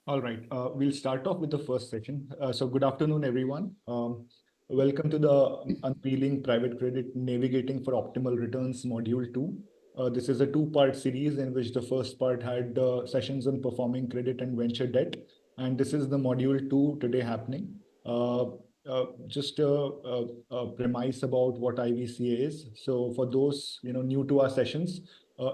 All right, we'll start off with the first section. So good afternoon, everyone. Welcome to the Unveiling Private Credit Navigating for Optimal Returns Module 2. This is a two-part series in which the first part had sessions on performing credit and venture debt. And this is the module 2 today happening. Just a premise about what IVCA is. So for those new to our sessions,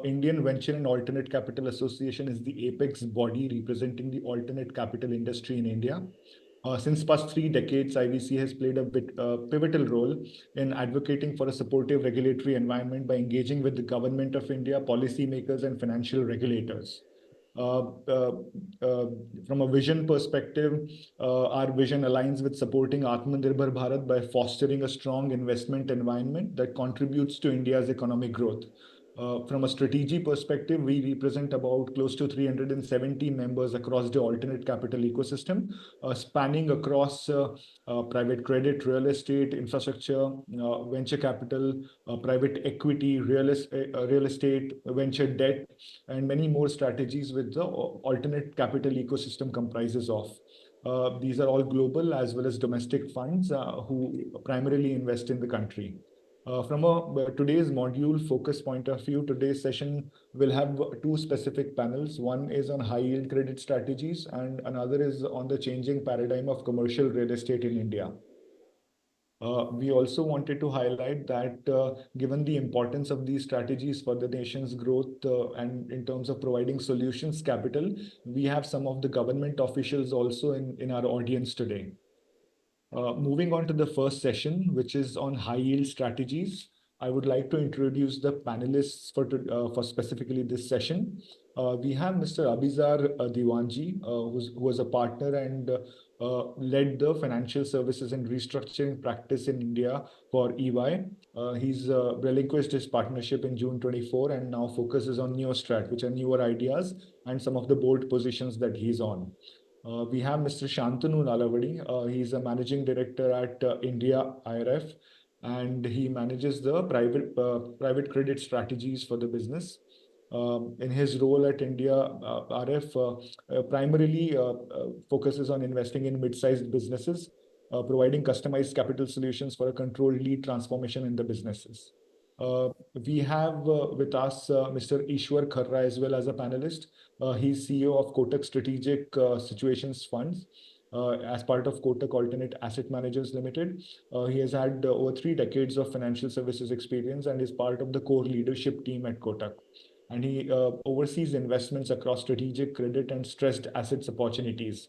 Indian Venture and Alternate Capital Association is the apex body representing the alternate capital industry in India. Since past 3 decades, IVC has played a pivotal role in advocating for a supportive regulatory environment by engaging with the government of India, policymakers, and financial regulators. Uh, uh, uh, from a vision perspective, our vision aligns with supporting Atmanirbhar Bharat by fostering a strong investment environment that contributes to India's economic growth. From a strategy perspective, we represent about close to 370 members across the alternate capital ecosystem, spanning across private credit, real estate, infrastructure, venture capital, private equity, real estate, venture debt, and many more strategies with the alternate capital ecosystem comprises of. These are all global as well as domestic funds who primarily invest in the country. From a today's module focus point of view, today's session will have two specific panels. One is on high yield credit strategies, and another is on the changing paradigm of commercial real estate in India. We also wanted to highlight that given the importance of these strategies for the nation's growth and in terms of providing solutions capital, we have some of the government officials also in our audience today. Moving on to the first session, which is on high yield strategies, I would like to introduce the panelists for specifically this session. We have Mr. Abizar Diwanji, who was a partner and led the financial services and restructuring practice in India for EY. He's relinquished his partnership in June 24 and now focuses on Neostrat, which are newer ideas and some of the board positions that he's on. We have Mr. Shantanu Nalavadi. He's a managing director at India IRF, and he manages the private credit strategies for the business. In his role at India RF, primarily focuses on investing in mid-sized businesses, providing customized capital solutions for a controlled lead transformation in the businesses. We have with us Mr. Ishwar Kharra as well as a panelist. He's CEO of Kotak Strategic Situations Funds. As part of Kotak Alternate Asset Managers Limited. He has had over 3 decades of financial services experience and is part of the core leadership team at Kotak. And he oversees investments across strategic credit and stressed assets opportunities.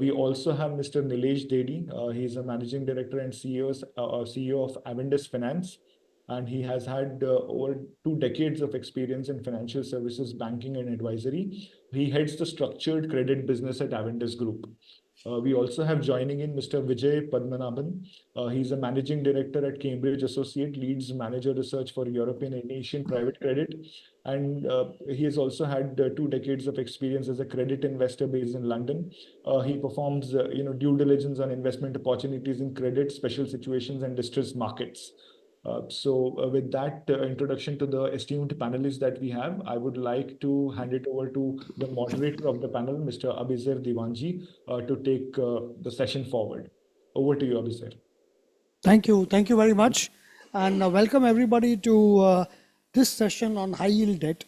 We also have Mr. Nilesh Dedi. He's a managing director and CEO of Avendus Finance, and he has had over 2 decades of experience in financial services, banking, and advisory. He heads the structured credit business at Avendus Group. We also have joining in Mr. Vijay Padmanabhan. He's a managing director at Cambridge Associate, leads manager research for European and Asian private credit. And he has also had 2 decades of experience as a credit investor based in London. He performs due diligence on investment opportunities in credit, special situations, and distressed markets. With that introduction to the esteemed panelists that we have, I would like to hand it over to the moderator of the panel, Mr. Abizar Diwanji, to take the session forward. Over to you, Abizar. Thank you. Thank you very much. And welcome everybody to this session on high yield debt.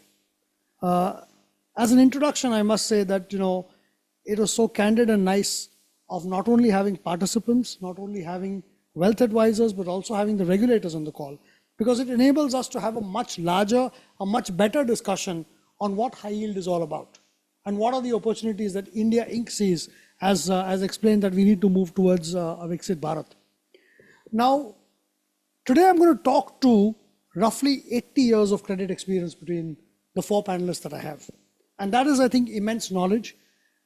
As an introduction, I must say that, it was so candid and nice of not only having participants, not only having wealth advisors, but also having the regulators on the call, because it enables us to have a much larger, a much better discussion on what high yield is all about and what are the opportunities that India Inc. sees as explained that we need to move towards a Viksit Bharat. Now, today I'm going to talk to roughly 80 years of credit experience between the 4 panelists that I have. And that is, I think, immense knowledge,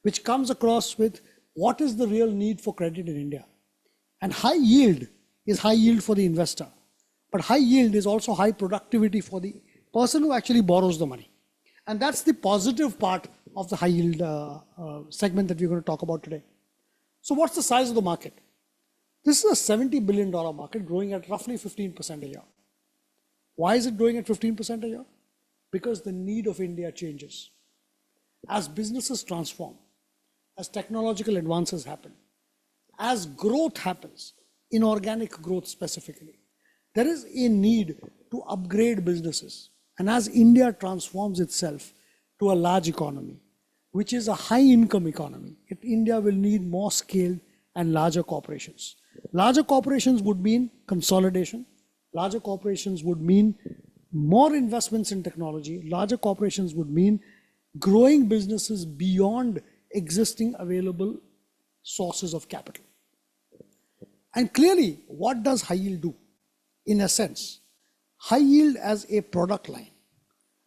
which comes across with what is the real need for credit in India. And high yield is high yield for the investor. But high yield is also high productivity for the person who actually borrows the money. And that's the positive part of the high yield segment that we're going to talk about today. So what's the size of the market? This is a $70 billion market growing at roughly 15% a year. Why is it growing at 15% a year? Because the need of India changes. As businesses transform, as technological advances happen, as growth happens, inorganic growth specifically, there is a need to upgrade businesses. And as India transforms itself to a large economy, which is a high income economy, India will need more scaled and larger corporations. Larger corporations would mean consolidation. Larger corporations would mean more investments in technology. Larger corporations would mean growing businesses beyond existing available sources of capital. And clearly, what does high yield do? In a sense, high yield as a product line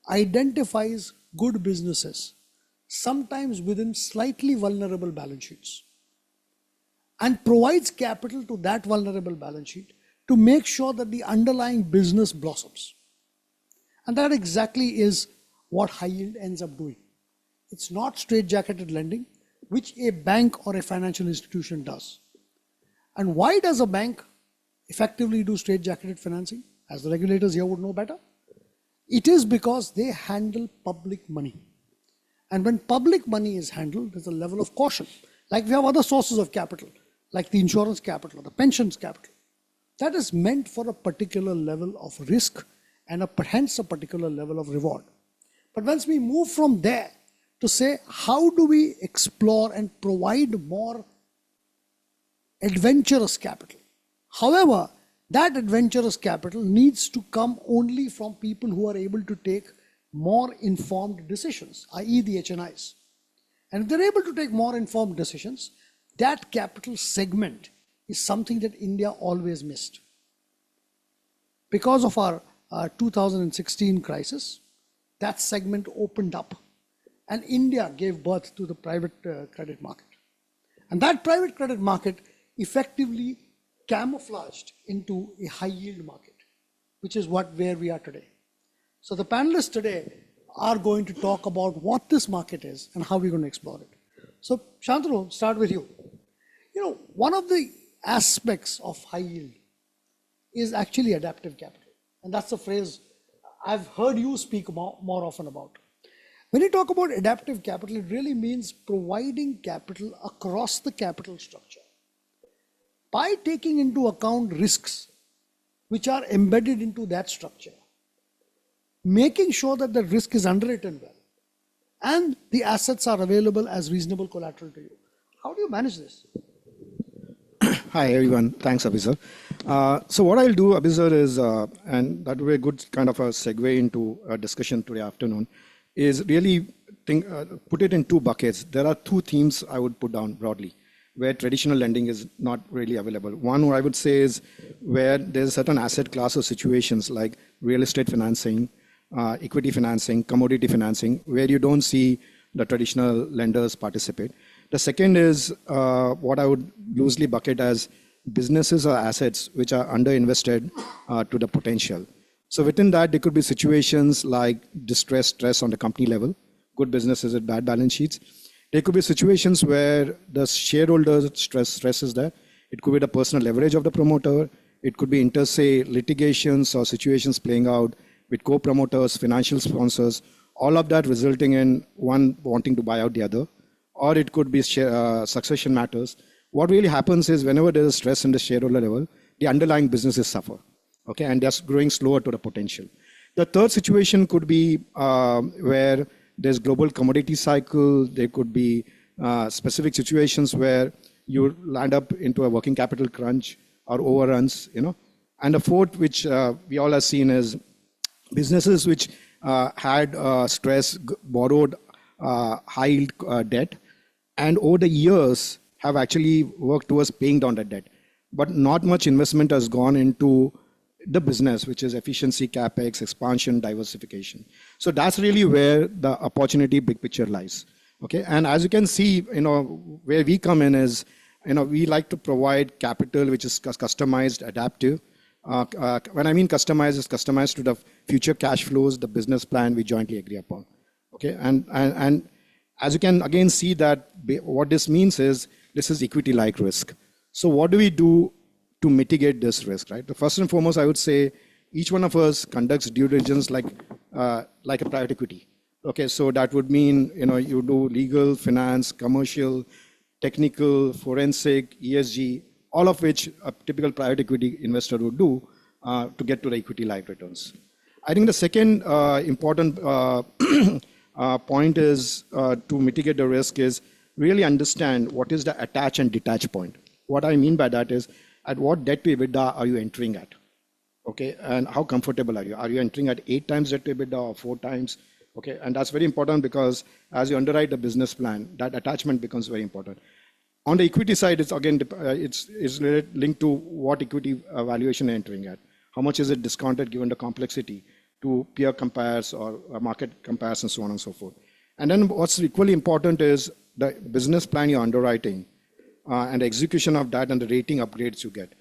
identifies good businesses, sometimes within slightly vulnerable balance sheets, and provides capital to that vulnerable balance sheet to make sure that the underlying business blossoms. And that exactly is what high yield ends up doing. It's not straitjacketed lending, which a bank or a financial institution does. And why does a bank effectively do straitjacketed financing? As the regulators here would know better. It is because they handle public money. And when public money is handled, there's a level of caution. Like we have other sources of capital, like the insurance capital or the pensions capital. That is meant for a particular level of risk and hence a particular level of reward. But once we move from there to say, how do we explore and provide more adventurous capital? However, that adventurous capital needs to come only from people who are able to take more informed decisions, i.e. the HNIs. And if they're able to take more informed decisions, that capital segment is something that India always missed. Because of our 2016 crisis, that segment opened up and India gave birth to the private credit market. And that private credit market effectively camouflaged into a high yield market, which is where we are today. So the panelists today are going to talk about what this market is and how we're going to explore it. So Shantanu, start with you. One of the aspects of high yield is actually adaptive capital. And that's a phrase I've heard you speak more often about. When you talk about adaptive capital, it really means providing capital across the capital structure by taking into account risks which are embedded into that structure, making sure that the risk is underwritten well, and the assets are available as reasonable collateral to you. How do you manage this? Hi everyone, thanks Abhisar. So what I'll do, Abhisar, is, and that will be a good kind of a segue into a discussion today afternoon, is really put it in two buckets. There are two themes I would put down broadly, where traditional lending is not really available. One, what I would say, is where there's certain asset class or situations like real estate financing, equity financing, commodity financing, where you don't see the traditional lenders participate. The second is what I would loosely bucket as businesses or assets which are underinvested to the potential. So within that, there could be situations like distress, stress on the company level, good businesses with bad balance sheets. There could be situations where the shareholder stress is there. It could be the personal leverage of the promoter. It could be inter se litigations or situations playing out with co-promoters, financial sponsors, all of that resulting in one wanting to buy out the other. Or it could be succession matters. What really happens is whenever there is stress in the shareholder level, the underlying businesses suffer, okay, and they're growing slower to the potential. The third situation could be where there's global commodity cycle. There could be specific situations where you land up into a working capital crunch or overruns, And the fourth, which we all have seen, is businesses which had stress, borrowed high debt, and over the years have actually worked towards paying down that debt. But not much investment has gone into the business, which is efficiency, capex, expansion, diversification. So that's really where the opportunity big picture lies. Okay, and as you can see, where we come in is, we like to provide capital which is customized, adaptive. When I mean customized, it's customized to the future cash flows, the business plan we jointly agree upon. Okay, and as you can again see that what this means is this is equity-like risk. So what do we do to mitigate this risk, right? The first and foremost, I would say each one of us conducts due diligence like a private equity. Okay, so that would mean, you do legal, finance, commercial, technical, forensic, ESG, all of which a typical private equity investor would do to get to the equity-like returns. I think the second important point is to mitigate the risk is really understand what is the attach and detach point. What I mean by that is at what debt to EBITDA are you entering at? Okay, and how comfortable are you? Are you entering at 8 times debt to EBITDA or 4 times? Okay, and that's very important because as you underwrite the business plan, that attachment becomes very important. On the equity side, it's again it's linked to what equity valuation you're entering at. How much is it discounted given the complexity to peer compares or market compares and so on and so forth. And then what's equally important is the business plan you're underwriting and the execution of that and the rating upgrades you get.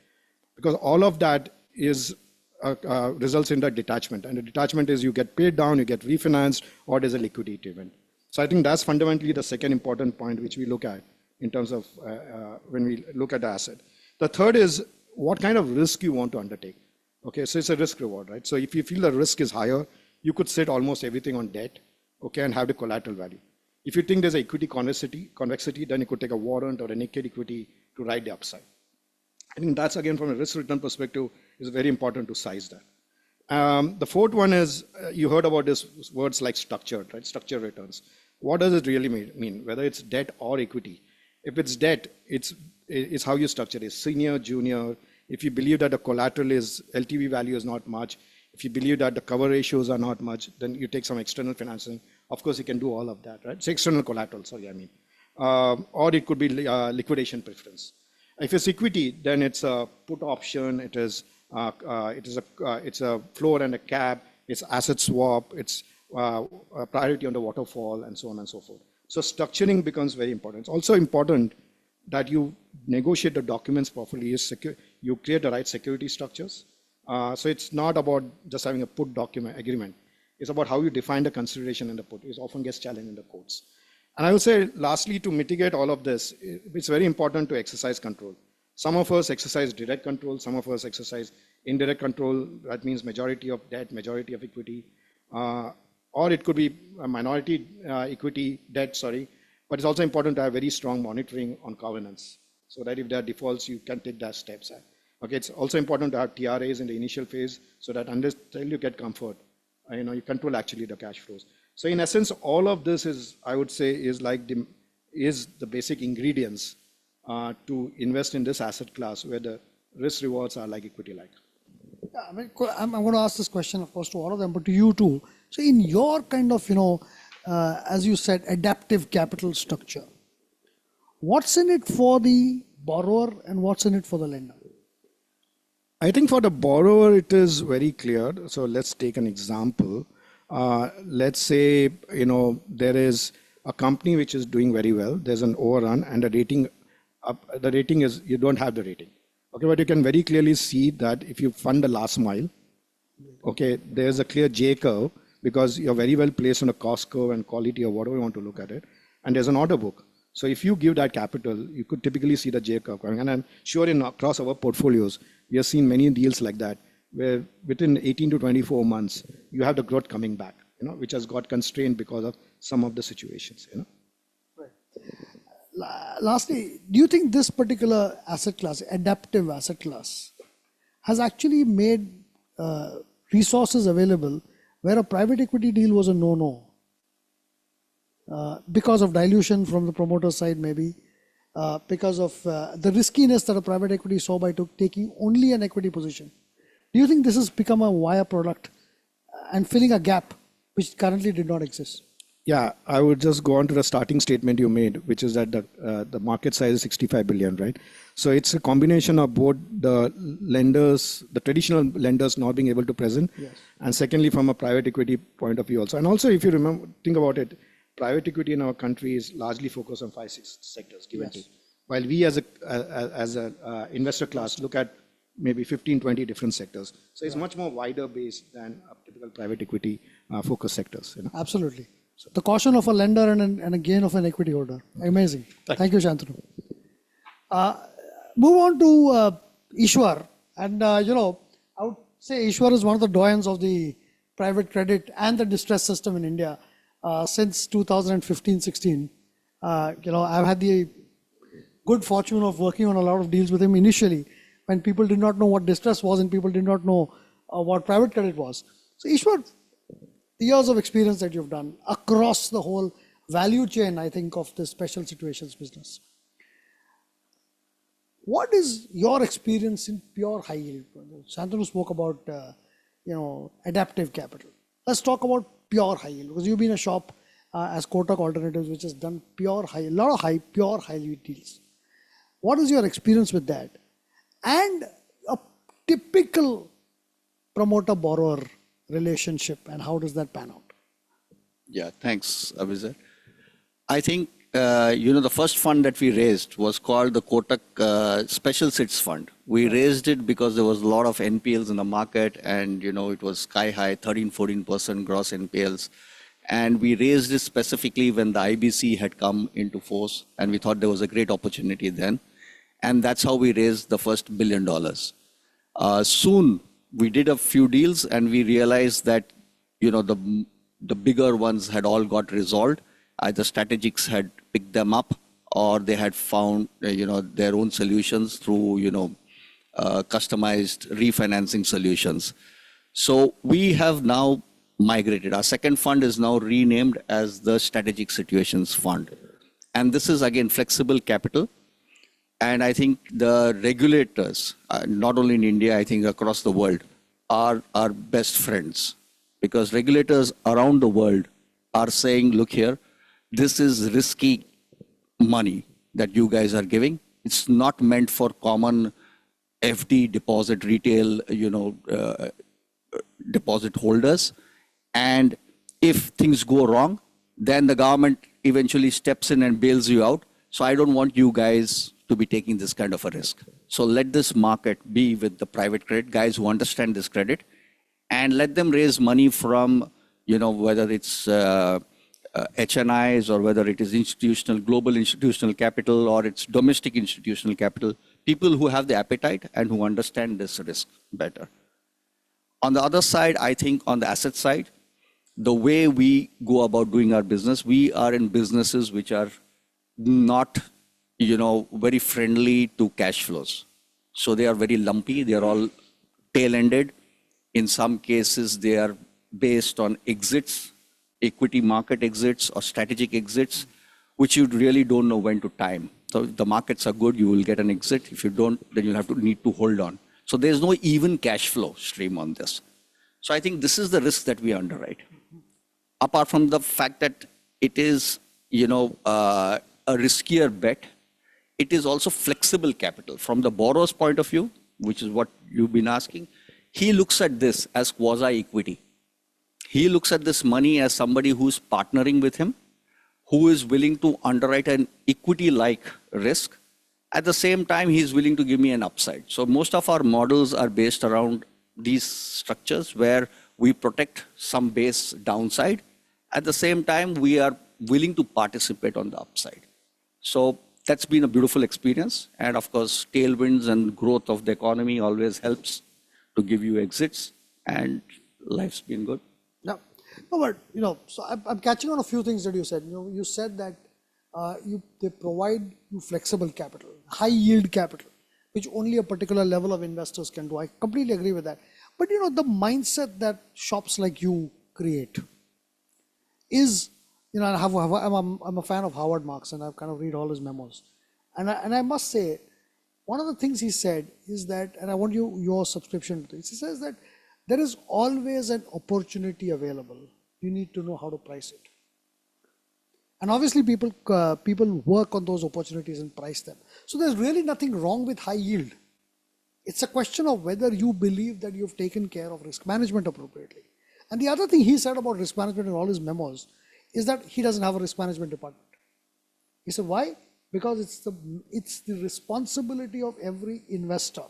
Because all of that is results in the detachment. And the detachment is you get paid down, you get refinanced, or there's a liquidity event. So I think that's fundamentally the second important point which we look at in terms of when we look at the asset. The third is what kind of risk you want to undertake. Okay, so it's a risk reward, right? So if you feel the risk is higher, you could set almost everything on debt, okay, and have the collateral value. If you think there's equity convexity, then you could take a warrant or a naked equity to ride the upside. I think that's again from a risk return perspective is very important to size that. The fourth one is you heard about this words like structured, right? Structured returns. What does it really mean? Whether it's debt or equity. If it's debt, it's how you structure it. Senior, junior. If you believe that the collateral is LTV value is not much, if you believe that the cover ratios are not much, then you take some external financing. Of course, you can do all of that, right? It's external collateral, sorry, I mean. Or it could be liquidation preference. If it's equity, then it's a put option. It's a floor and a cap. It's asset swap. It's a priority on the waterfall, and so on and so forth. So structuring becomes very important. It's also important that you negotiate the documents properly. You create the right security structures. So it's not about just having a put document agreement. It's about how you define the consideration in the put. It often gets challenged in the courts. And I will say, lastly, to mitigate all of this, it's very important to exercise control. Some of us exercise direct control. Some of us exercise indirect control. That means majority of debt, majority of equity. Or it could be a minority equity debt, sorry. But it's also important to have very strong monitoring on governance so that if there are defaults, you can take that steps. Okay, it's also important to have TRAs in the initial phase so that until you get comfort, you control actually the cash flows. So in essence, all of this is, I would say, is the basic ingredients to invest in this asset class where the risk rewards are like equity-like. Yeah, I mean, I'm going to ask this question, of course, to all of them, but to you too. So in your kind of, as you said, adaptive capital structure, what's in it for the borrower and what's in it for the lender? I think for the borrower, it is very clear. So let's take an example. Let's say, there is a company which is doing very well. There's an overrun and the rating is, you don't have the rating. Okay, but you can very clearly see that if you fund the last mile, okay, there's a clear J curve because you're very well placed on a cost curve and quality or whatever you want to look at it. And there's an order book. So if you give that capital, you could typically see the J curve coming. And I'm sure across our portfolios, we have seen many deals like that, where within 18 to 24 months, you have the growth coming back, which has got constrained because of some of the situations. Right. Lastly, do you think this particular asset class, adaptive asset class, has actually made resources available where a private equity deal was a no-no? Because of dilution from the promoter side, maybe, because of the riskiness that a private equity saw by taking only an equity position. Do you think this has become a wire product and filling a gap which currently did not exist? Yeah, I would just go on to the starting statement you made, which is that the market size is 65 billion, right? So it's a combination of both the lenders, the traditional lenders not being able to present, yes, and secondly, from a private equity point of view also. And also, if you think about it, private equity in our country is largely focused on 5-6 sectors, give and take. While we as a investor class look at maybe 15-20 different sectors. So it's much more wider based than a typical private equity focus sectors. Absolutely. So the caution of a lender and a gain of an equity holder. Amazing. Thank you, Shantanu. Move on to Ishwar. And, I would say Ishwar is one of the doyens of the private credit and the distress system in India. since 2015-16. I've had the good fortune of working on a lot of deals with him initially when people did not know what distress was and people did not know what private credit was. So Ishwar, the years of experience that you've done across the whole value chain, I think, of the special situations business. What is your experience in pure high yield? Shantanu spoke about, adaptive capital. Let's talk about pure high yield, because you've been a shop as Kotak Alternatives, which has done pure high, a lot of pure high yield deals. What is your experience with that? And a typical promoter-borrower relationship, and how does that pan out? Yeah, thanks, Abhijit. I think, the first fund that we raised was called the Kotak Special Sits Fund. We raised it because there was a lot of NPLs in the market and, it was sky high, 13-14% gross NPLs. And we raised it specifically when the IBC had come into force, and we thought there was a great opportunity then. And that's how we raised the first $1 billion. Soon, we did a few deals, and we realized that, the bigger ones had all got resolved. Either strategics had picked them up, or they had found, their own solutions through, customized refinancing solutions. So we have now migrated. Our second fund is now renamed as the Strategic Situations Fund. And this is, again, flexible capital. And I think the regulators, not only in India, I think across the world, are our best friends. Because regulators around the world are saying, look here, this is risky money that you guys are giving. It's not meant for common FD deposit retail, deposit holders. And if things go wrong, then the government eventually steps in and bails you out. So I don't want you guys to be taking this kind of a risk. So let this market be with the private credit guys who understand this credit, and let them raise money from, whether it's HNIs or whether it is global institutional capital or it's domestic institutional capital, people who have the appetite and who understand this risk better. On the other side, I think on the asset side, the way we go about doing our business, we are in businesses which are not, very friendly to cash flows. So they are very lumpy. They are all tail-ended. In some cases, they are based on exits, equity market exits or strategic exits, which you really don't know when to time. So if the markets are good, you will get an exit. If you don't, then you'll need to hold on. So there's no even cash flow stream on this. So I think this is the risk that we underwrite. Apart from the fact that it is, a riskier bet, it is also flexible capital. From the borrower's point of view, which is what you've been asking, he looks at this as quasi-equity. He looks at this money as somebody who's partnering with him, who is willing to underwrite an equity-like risk. At the same time, he's willing to give me an upside. So most of our models are based around these structures where we protect some base downside. At the same time, we are willing to participate on the upside. So that's been a beautiful experience. And of course, tailwinds and growth of the economy always helps to give you exits, and life's been good. Yeah. No, but, so I'm catching on a few things that you said. You said that they provide you flexible capital, high yield capital, which only a particular level of investors can do. I completely agree with that. But, the mindset that shops like you create is, I'm a fan of Howard Marks, and I've kind of read all his memos. And I must say, one of the things he said is that, and I want your subscription to this, he says that there is always an opportunity available. You need to know how to price it. And obviously people work on those opportunities and price them. So there's really nothing wrong with high yield. It's a question of whether you believe that you've taken care of risk management appropriately. And the other thing he said about risk management in all his memos is that he doesn't have a risk management department. He said, why? Because it's the responsibility of every investor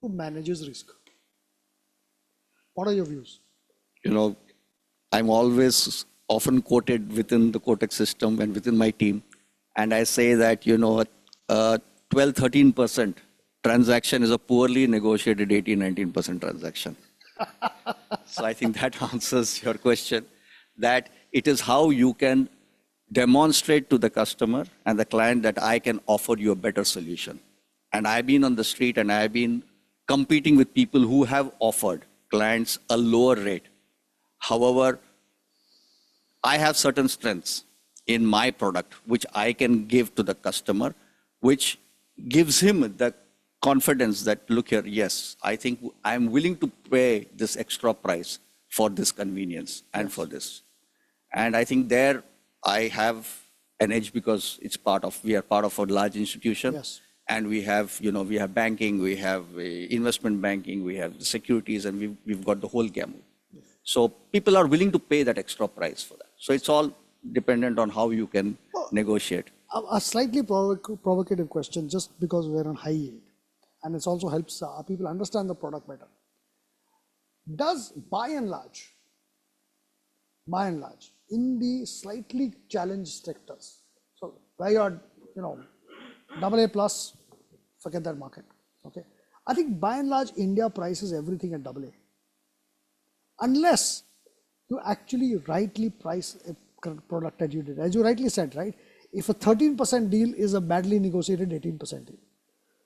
to manage his risk. What are your views? I'm always often quoted within the Kotak system and within my team. And I say that, 12-13% transaction is a poorly negotiated 18-19% transaction. So I think that answers your question, that It is how you can demonstrate to the customer and the client that I can offer you a better solution. And I've been on the street and I've been competing with people who have offered clients a lower rate. However, I have certain strengths in my product which I can give to the customer, which gives him the confidence that, look here, yes, I think I'm willing to pay this extra price for this convenience and for this. And I think there I have an edge because we are part of a large institution. Yes. And we have, we have banking, we have investment banking, we have the securities, and we've got the whole gamut. So people are willing to pay that extra price for that. So it's all dependent on how you can negotiate. A slightly provocative question, just because we're on high yield, and it also helps people understand the product better. Does by and large, in the slightly challenged sectors, so where you're, AA plus, forget that market. Okay, I think by and large India prices everything at AA, unless you actually rightly price a product that you did. As you rightly said, right? If a 13% deal is a badly negotiated 18% deal.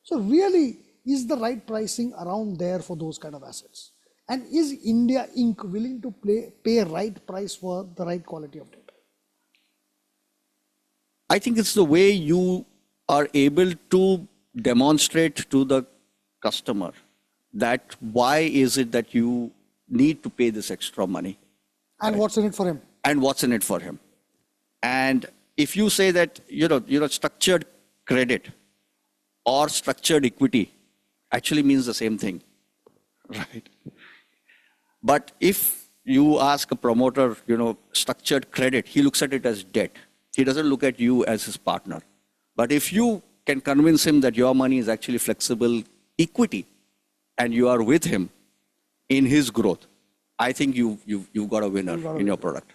So really, is the right pricing around there for those kind of assets? And is India Inc. willing to pay right price for the right quality of debt? I think it's the way you are able to demonstrate to the customer that why is it that you need to pay this extra money. And what's in it for him? And what's in it for him. And if you say that, structured credit or structured equity actually means the same thing, right? But if you ask a promoter, structured credit, he looks at it as debt. He doesn't look at you as his partner. But if you can convince him that your money is actually flexible equity and you are with him in his growth, I think you've got a winner in your product.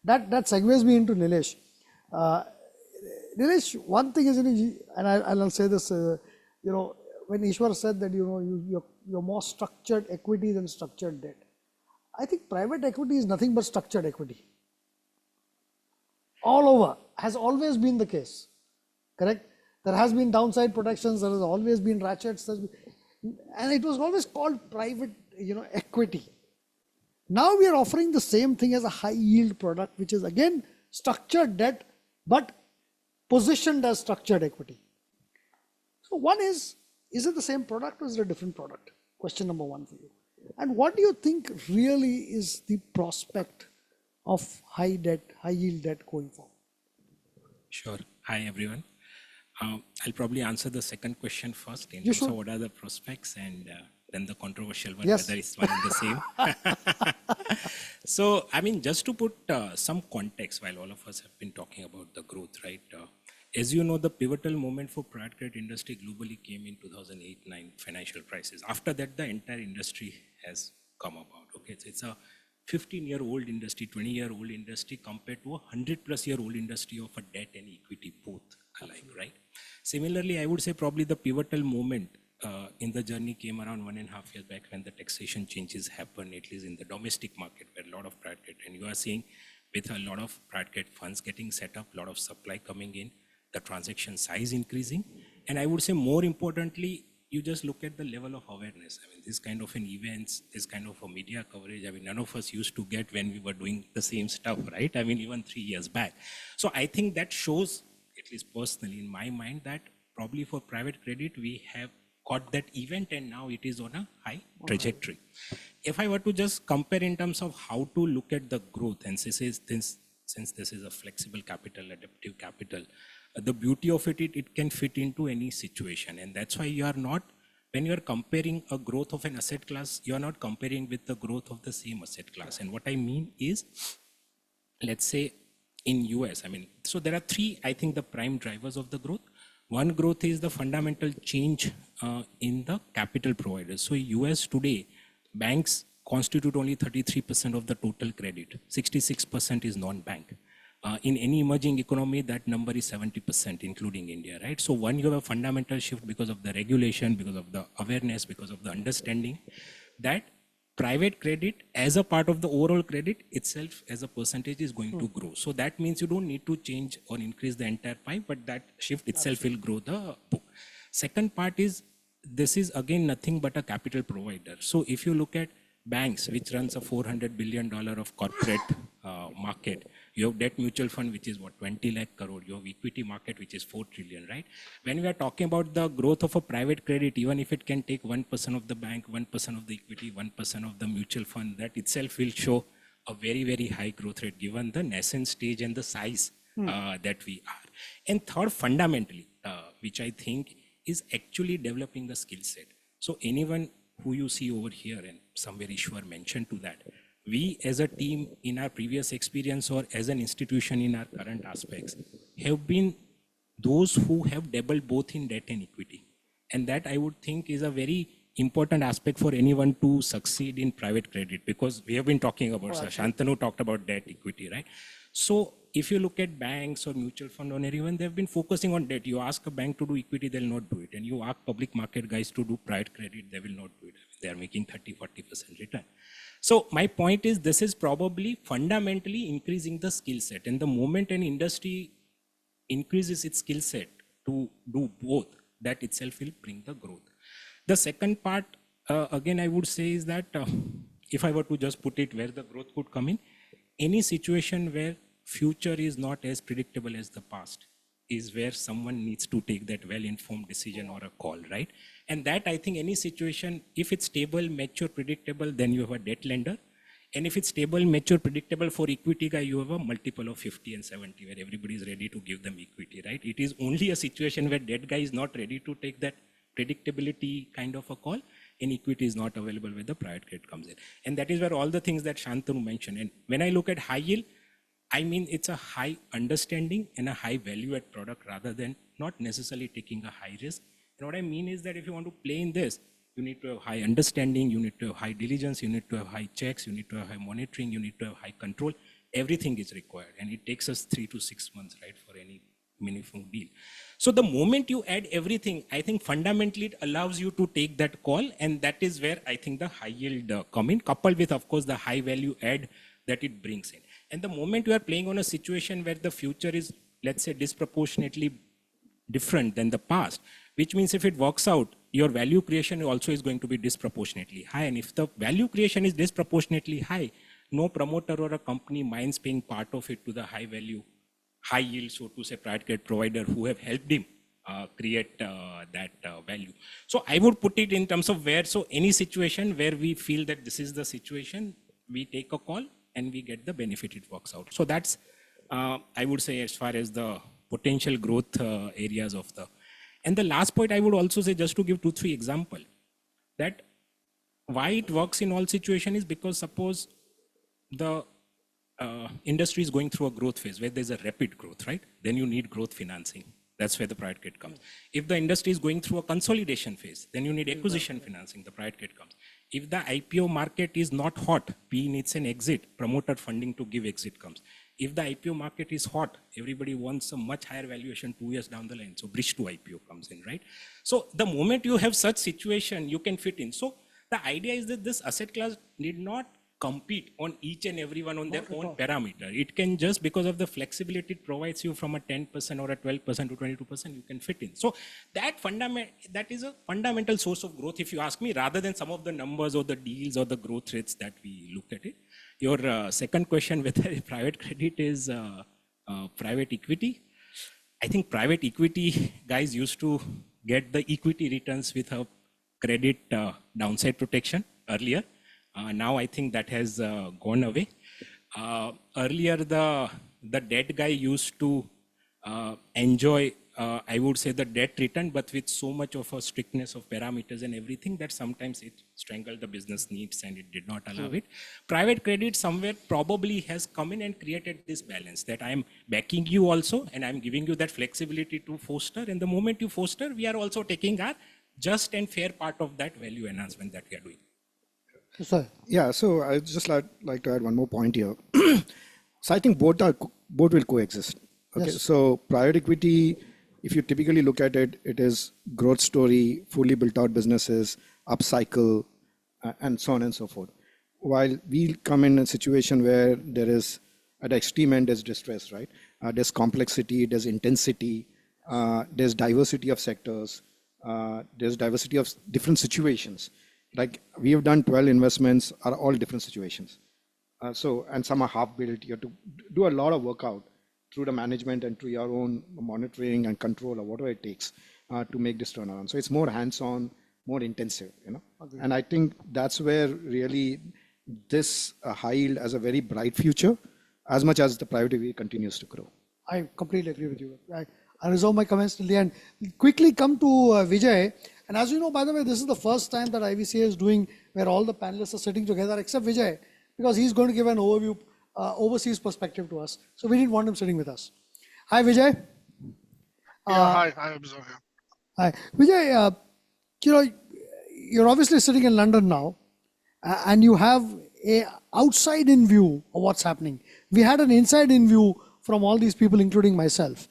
That segues me into Nilesh. Nilesh, one thing is, and I'll say this, when Ishwar said that, you're more structured equity than structured debt. I think private equity is nothing but structured equity. All over, has always been the case, correct? There has been downside protections, there has always been ratchets, and it was always called private, equity. Now we are offering the same thing as a high yield product, which is again structured debt, but positioned as structured equity. So one is it the same product or is it a different product? Question number one for you. And what do you think really is the prospect of high yield debt going forward? Sure. Hi, everyone. I'll probably answer the second question first. In You terms should. of what are the prospects, and then the controversial one, Yes. whether it's one and the same. So, just to put some context, while all of us have been talking about the growth, right? As you know, the pivotal moment for private credit industry globally came in 2008-9 financial crisis. After that, the entire industry has come about. Okay, so it's a 15-year-old industry, 20-year-old industry compared to a 100-plus-year-old industry of a debt and equity both alike, right? Similarly, I would say probably the pivotal moment in the journey came around 1.5 years back when the taxation changes happened, at least in the domestic market, where a lot of private credit, and you are seeing with a lot of private credit funds getting set up, a lot of supply coming in, the transaction size increasing, and I would say more importantly, you just look at the level of awareness. This kind of an events, this kind of a media coverage, none of us used to get when we were doing the same stuff, right? Even 3 years back. So I think that shows, at least personally in my mind, that probably for private credit, we have got that event and now it is on a high trajectory. If I were to just compare in terms of how to look at the growth, and since this is a flexible capital, adaptive capital, the beauty of it can fit into any situation. And that's why you are not, when you are comparing a growth of an asset class, you are not comparing with the growth of the same asset class. And what I mean is, let's say in US, so there are three, I think, the prime drivers of the growth. One growth is the fundamental change in the capital providers. So US today, banks constitute only 33% of the total credit. 66% is non-bank. In any emerging economy, that number is 70%, including India, right? So one, you have a fundamental shift because of the regulation, because of the awareness, because of the understanding that private credit as a part of the overall credit itself as a percentage is going to grow. So that means you don't need to change or increase the entire pie, but that shift itself will grow the book. Second part is, this is again nothing but a capital provider. So if you look at banks, which runs a $400 billion of corporate market, you have debt mutual fund, which is what, 20 lakh crore, you have equity market, which is 4 trillion, right? When we are talking about the growth of a private credit, even if it can take 1% of the bank, 1% of the equity, 1% of the mutual fund, that itself will show a very, very high growth rate given the nascent stage and the size that we are. And third, fundamentally, which I think is actually developing the skill set. So anyone who you see over here, and somewhere Ishwar mentioned to that, we as a team in our previous experience or as an institution in our current aspects have been those who have dabbled both in debt and equity. And that I would think is a very important aspect for anyone to succeed in private credit, because we have been talking about, Shantanu talked about debt equity, right? So if you look at banks or mutual fund or anyone, they've been focusing on debt. You ask a bank to do equity, they'll not do it. And you ask public market guys to do private credit, they will not do it. They are making 30-40% return. So my point is, this is probably fundamentally increasing the skill set. And the moment an industry increases its skill set to do both, that itself will bring the growth. The second part, again, I would say is that if I were to just put it where the growth could come in, any situation where future is not as predictable as the past is where someone needs to take that well-informed decision or a call, right? And that, I think, any situation, if it's stable, mature, predictable, then you have a debt lender. And if it's stable, mature, predictable for equity guy, you have a multiple of 50 and 70 where everybody is ready to give them equity, right? It is only a situation where debt guy is not ready to take that predictability kind of a call, and equity is not available where the private credit comes in. And that is where all the things that Shantanu mentioned. And when I look at high yield, I mean, it's a high understanding and a high value add product rather than not necessarily taking a high risk. And what I mean is that if you want to play in this, you need to have high understanding, you need to have high diligence, you need to have high checks, you need to have high monitoring, you need to have high control. Everything is required. And it takes us 3 to 6 months, right, for any meaningful deal. So the moment you add everything, I think fundamentally it allows you to take that call, and that is where I think the high yield come in, coupled with, of course, the high value add that it brings in. And the moment you are playing on a situation where the future is, let's say, disproportionately different than the past, which means if it works out, your value creation also is going to be disproportionately high. And if the value creation is disproportionately high, no promoter or a company minds paying part of it to the high value, high yield, so to say, private credit provider who have helped him create that value. So I would put it in terms of where, so any situation where we feel that this is the situation, we take a call and we get the benefit, it works out. So that's, I would say, as far as the potential growth areas of the, and the last point I would also say, just to give 2-3 examples, that why it works in all situations is because suppose the industry is going through a growth phase where there's a rapid growth, right? Then you need growth financing. That's where the private credit comes. If the industry is going through a consolidation phase, then you need acquisition financing, the private credit comes. If the IPO market is not hot, PE needs an exit, promoter funding to give exit comes. If the IPO market is hot, everybody wants a much higher valuation 2 years down the line. So bridge to IPO comes in, right? So the moment you have such situation, you can fit in. So the idea is that this asset class need not compete on each and everyone on their own parameter. It can just, because of the flexibility it provides you from a 10% or a 12% to 22%, you can fit in. So that is a fundamental source of growth, if you ask me, rather than some of the numbers or the deals or the growth rates that we look at it. Your second question, whether private credit is private equity. I think private equity guys used to get the equity returns with a credit downside protection earlier. Now I think that has gone away. Earlier, the debt guy used to enjoy, I would say, the debt return, but with so much of a strictness of parameters and everything that sometimes it strangled the business needs and it did not allow it. Private credit somewhere probably has come in and created this balance that I am backing you also and I'm giving you that flexibility to foster. And the moment you foster, we are also taking our just and fair part of that value enhancement that we are doing. Sir. Yeah, so I just like to add one more point here. So I think both will coexist. Okay, Yes. so private equity, if you typically look at it, it is growth story, fully built out businesses, upcycle, and so on and so forth. while we come in a situation where there is, at the extreme end, there's distress, right? There's complexity, there's intensity, there's diversity of sectors, there's diversity of different situations. Like we have done 12 investments, are all different situations. And some are half built. You have to do a lot of workout through the management and through your own monitoring and control or whatever it takes to make this turnaround. So it's more hands-on, more intensive, you know. Agreed. And I think that's where really this high yield has a very bright future, as much as the private equity continues to grow. I completely agree with you. I reserve my comments till the end. Quickly come to Vijay. And as you know, by the way, this is the first time that IVCA is doing where all the panelists are sitting together except Vijay, because he's going to give an overview, overseas perspective to us. So we didn't want him sitting with us. Hi, Vijay. Hi, observe here. Hi, Vijay. You know, you're obviously sitting in London now, and you have a outside-in view of what's happening. We had an inside-in view from all these people, including myself.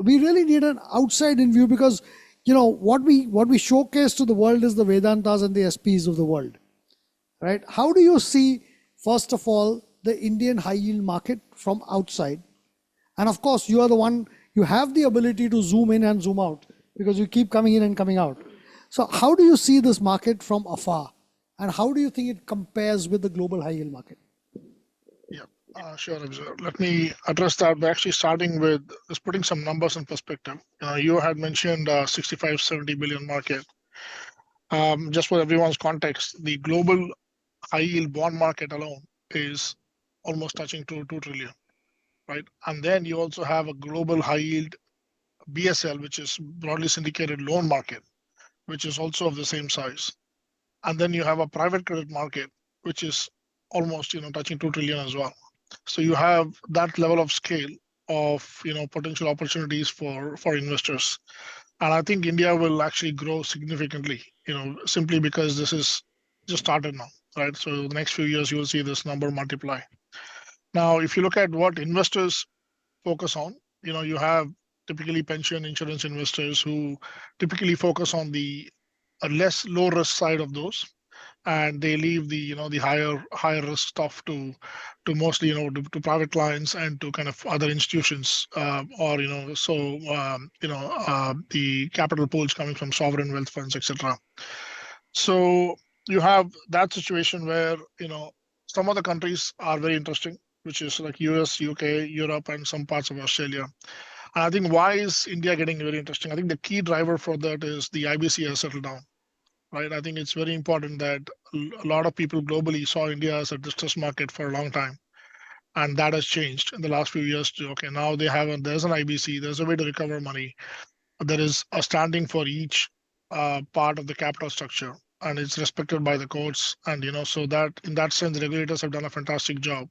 We really need an outside-in view because, you know, what we showcase to the world is the Vedantas and the SPs of the world, right? How do you see, first of all, the Indian high-yield market from outside? And of course, you are the one, you have the ability to zoom in and zoom out because you keep coming in and coming out. So how do you see this market from afar? And how do you think it compares with the global high-yield market? Yeah, sure, observe. Let me address that by actually starting with just putting some numbers in perspective. You had mentioned 65, 70 billion market. Just for everyone's context, the global high yield bond market alone is almost touching 2 trillion, right? And then you also have a global high yield BSL, which is broadly syndicated loan market, which is also of the same size. And then you have a private credit market, which is almost touching 2 trillion as well. So you have that level of scale of potential opportunities for investors. And I think India will actually grow significantly, simply because this is just started now, right? So the next few years you will see this number multiply. Now, if you look at what investors focus on, you have typically pension insurance investors who typically focus on the less low risk side of those, and they leave the higher risk stuff to mostly to private clients and to kind of other institutions, or the capital pools coming from sovereign wealth funds, etc. So you have that situation where some of the countries are very interesting, which is like US, UK, Europe, and some parts of Australia. And I think why is India getting very interesting? I think the key driver for that is the IBC has settled down, right? I think it's very important that a lot of people globally saw India as a distressed market for a long time, and that has changed in the last few years too. Okay, now there's an IBC, there's a way to recover money, there is a standing for each part of the capital structure, and it's respected by the courts, and so that in that sense, the regulators have done a fantastic job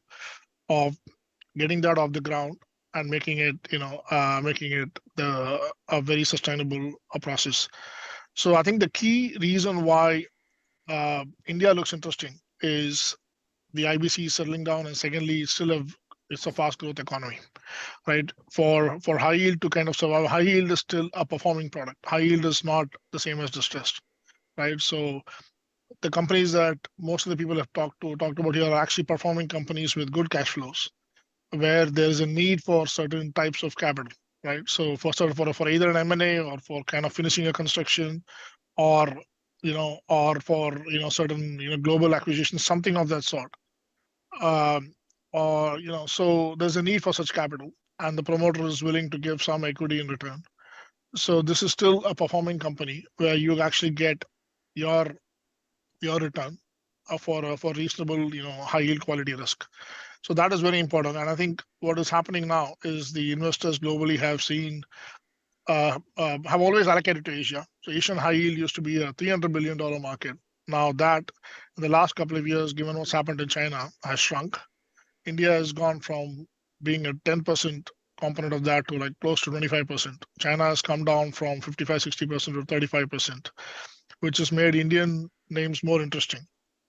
of getting that off the ground and making it a very sustainable process. So I think the key reason why India looks interesting is the IBC is settling down, and secondly, it's a fast growth economy, right? For high yield to kind of survive, high yield is still a performing product. High yield is not the same as distressed, right? So the companies that most of the people have talked about here are actually performing companies with good cash flows, where there is a need for certain types of capital, right? So for either an M&A or for kind of finishing a construction, or for certain global acquisitions, something of that sort. Or so there's a need for such capital, and the promoter is willing to give some equity in return. So this is still a performing company where you actually get your return for reasonable high yield quality risk. So that is very important. And I think what is happening now is the investors globally have always allocated to Asia. So Asian high yield used to be a $300 billion market. Now that in the last couple of years, given what's happened in China, has shrunk. India has gone from being a 10% component of that to like close to 25%. China has come down from 55, 60% to 35%, which has made Indian names more interesting.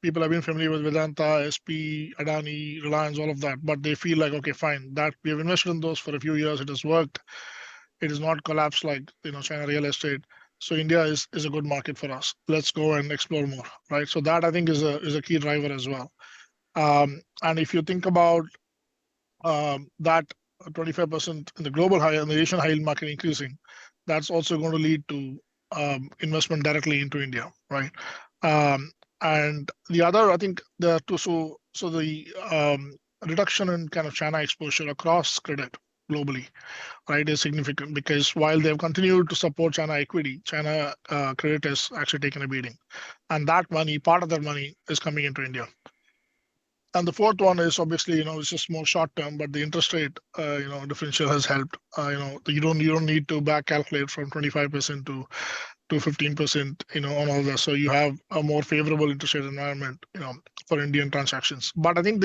People have been familiar with Vedanta, SP, Adani, Reliance, all of that, but they feel like, okay, fine, that we have invested in those for a few years, it has worked. It is not collapsed like China real estate. So India is a good market for us. Let's go and explore more, right? So that I think is a key driver as well. And if you think about that 25% in the global high and the Asian high yield market increasing, that's also going to lead to investment directly into India, right? And the other, I think, the two so the reduction in kind of China exposure across credit globally, right, is significant because while they've continued to support China equity, China credit has actually taken a beating, and that money, part of that money, is coming into India. And the fourth one is obviously, it's just more short term, but the interest rate, differential has helped. You don't need to back calculate from 25% to 15%, on all that. So you have a more favorable interest rate environment, for Indian transactions. But I think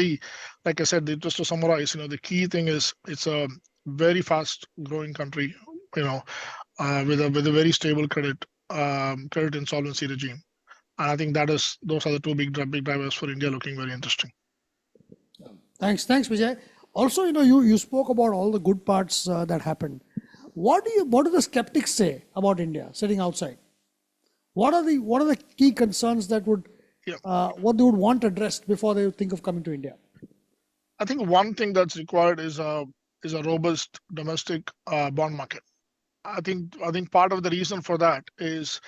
like I said, just to summarize, the key thing is it's a very fast growing country, with a very stable credit insolvency regime. And I think those are the two big drivers for India looking very interesting. Thanks, Vijay. Also, you spoke about all the good parts that happened. What do the skeptics say about India sitting outside? What are the key concerns that what they would want addressed before they think of coming to India? I think one thing that's required is a robust domestic bond market. I think part of the reason for that is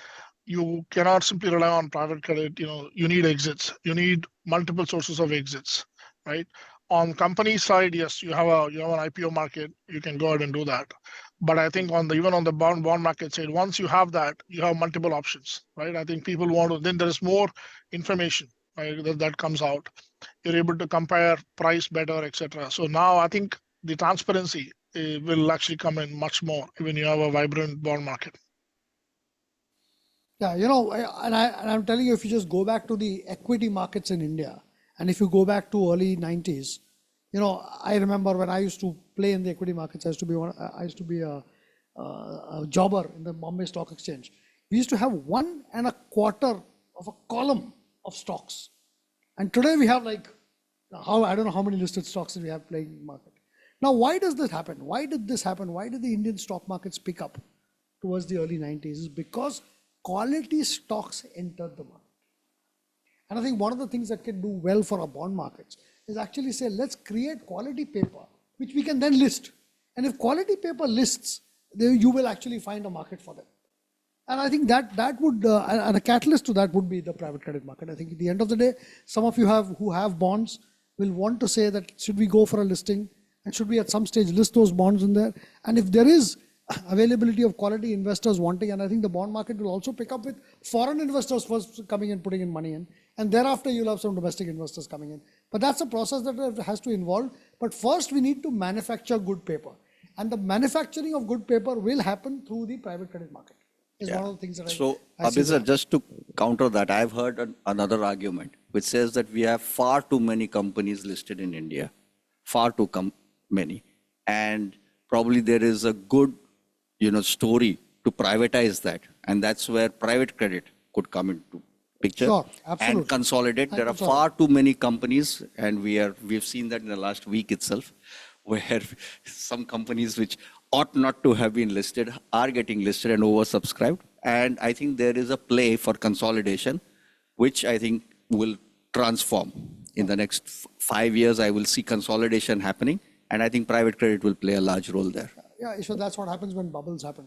you cannot simply rely on private credit. You need exits. You need multiple sources of exits, right? On company side, yes, you have an IPO market. You can go ahead and do that. But I think even on the bond market side, once you have that, you have multiple options, right? I think people want to. Then there is more information, right, that comes out. You're able to compare price better, etc. So now I think the transparency will actually come in much more when you have a vibrant bond market. Yeah, and I'm telling you, if you just go back to the equity markets in India, and if you go back to early 90s, I remember when I used to play in the equity markets, I used to be a jobber in the Bombay Stock Exchange. We used to have 1.25 of a column of stocks. And today we have I don't know how many listed stocks that we have playing in the market. Now, why does this happen? Why did this happen? Why did the Indian stock markets pick up towards the early 90s? Is because quality stocks entered the market. And I think one of the things that can do well for our bond markets is actually say, let's create quality paper, which we can then list. And if quality paper lists, you will actually find a market for them. And I think that would, and a catalyst to that would be the private credit market. I think at the end of the day, some of you who have bonds will want to say that should we go for a listing and should we at some stage list those bonds in there? And if there is availability of quality investors wanting, and I think the bond market will also pick up with foreign investors first coming in, putting in money in, and thereafter you'll have some domestic investors coming in. But that's a process that has to involve. But first we need to manufacture good paper. And the manufacturing of good paper will happen through the private credit market. Is one of the things that I see. Abhisar, just to counter that, I've heard another argument which says that we have far too many companies listed in India, far too many, and probably there is a good, story to private that, and that's where private credit could come into picture. Sure, absolutely. And consolidate. There are far too many companies, and we've seen that in the last week itself, where some companies which ought not to have been listed are getting listed and oversubscribed. And I think there is a play for consolidation, which I think will transform. In the next 5 years, I will see consolidation happening, and I think private credit will play a large role there. Yeah, so that's what happens when bubbles happen.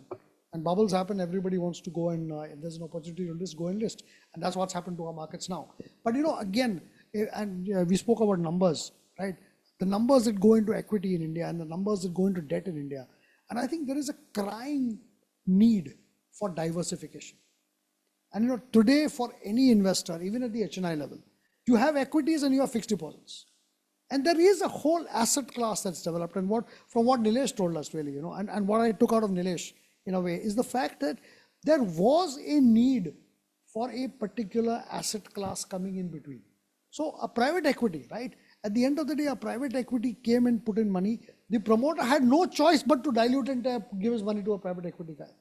And bubbles happen, everybody wants to go and if there's an opportunity to list, go and list. And that's what's happened to our markets now. But again, and we spoke about numbers, right? The numbers that go into equity in India and the numbers that go into debt in India. And I think there is a crying need for diversification. And today for any investor, even at the HNI level, you have equities and you have fixed deposits. And there is a whole asset class that's developed. And from what Nilesh told us really, and what I took out of Nilesh in a way is the fact that there was a need for a particular asset class coming in between. So a private equity, right? At the end of the day, a private equity came and put in money. The promoter had no choice but to dilute and give his money to a private equity guy.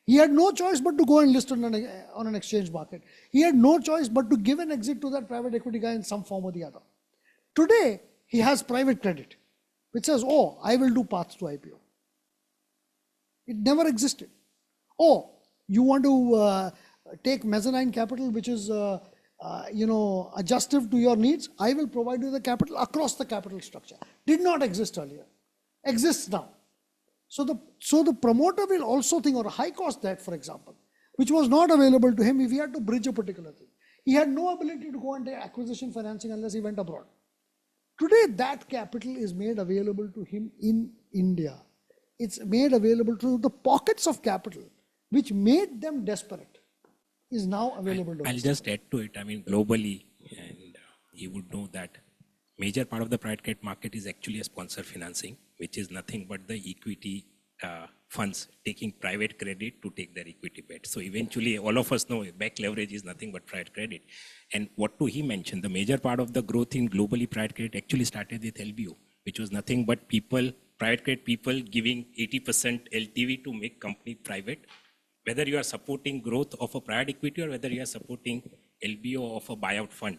He had no choice but to go and list on an exchange market. He had no choice but to give an exit to that private equity guy in some form or the other. Today, he has private credit, which says, oh, I will do paths to IPO. It never existed. Oh, you want to take mezzanine capital, which is adjustive to your needs, I will provide you the capital across the capital structure. Did not exist earlier, exists now. So the promoter will also think, or a high cost debt, for example, which was not available to him if he had to bridge a particular thing. He had no ability to go and take acquisition financing unless he went abroad. Today, that capital is made available to him in India. It's made available to the pockets of capital, which made them desperate, is now available to us. I'll just add to it. I mean, globally, and you would know that major part of the private credit market is actually a sponsor financing, which is nothing but the equity funds taking private credit to take their equity bet. So eventually, all of us know back leverage is nothing but private credit. And what do he mention? The major part of the growth in globally private credit actually started with LBO, which was nothing but people, private credit people giving 80% LTV to make company private. Whether you are supporting growth of a private equity or whether you are supporting LBO of a buyout fund.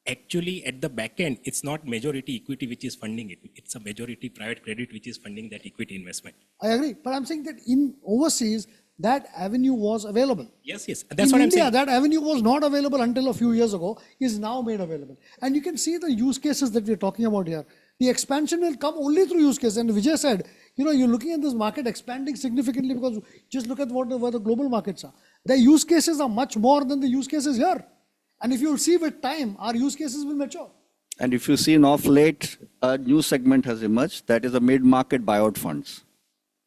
Actually, at the back end, it's not majority equity which is funding it. It's a majority private credit which is funding that equity investment. I agree, but I'm saying that in overseas, that avenue was available. Yes, that's In what I'm India, saying. that avenue was not available until a few years ago, is now made available. And you can see the use cases that we're talking about here. The expansion will come only through use cases. And Vijay said, you're looking at this market expanding significantly because just look at where the global markets are. The use cases are much more than the use cases here. And if you see with time, our use cases will mature. And if you see in off late, a new segment has emerged, that is the mid-market buyout funds.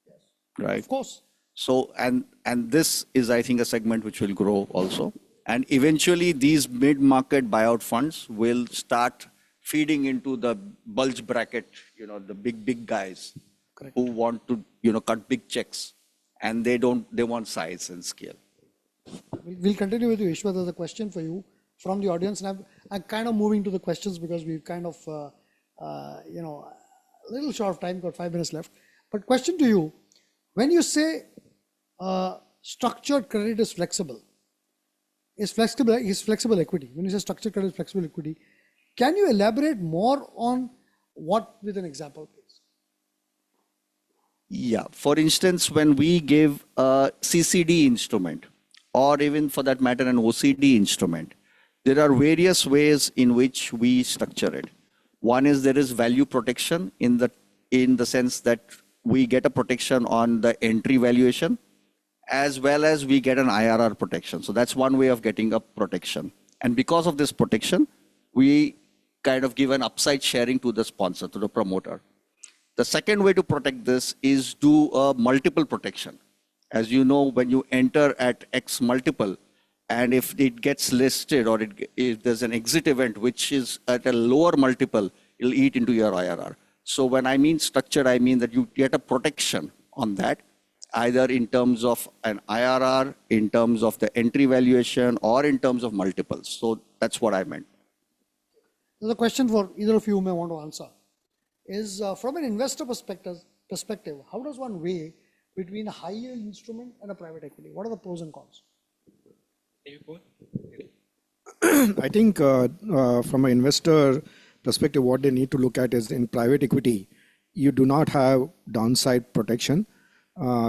Yes. Right? Of course. So, and this is, I think, a segment which will grow also. And eventually these mid-market buyout funds will start feeding into the bulge bracket, the big guys. Correct. Who want to, cut big checks, and they want size and scale. We'll continue with you, Ishwar. There's a question for you from the audience, and I'm kind of moving to the questions because we've kind of, a little short of time, got 5 minutes left. But question to you, when you say structured credit is flexible equity, when you say structured credit is flexible equity, can you elaborate more on what with an example, please? Yeah, for instance, when we give a CCD instrument, or even for that matter, an OCD instrument, there are various ways in which we structure it. One is there is value protection in the sense that we get a protection on the entry valuation, as well as we get an IRR protection. So that's one way of getting a protection. And because of this protection, we kind of give an upside sharing to the sponsor, to the promoter. The second way to protect this is do a multiple protection. As you know, when you enter at X multiple, and if it gets listed or if there's an exit event which is at a lower multiple, it'll eat into your IRR. So when I mean structured, I mean that you get a protection on that, either in terms of an IRR, in terms of the entry valuation, or in terms of multiples. So that's what I meant. There's a question for either of you who may want to answer. Is from an investor perspective, how does one weigh between a high yield instrument and a private equity? What are the pros and cons? I think from an investor perspective, what they need to look at is in private equity, you do not have downside protection.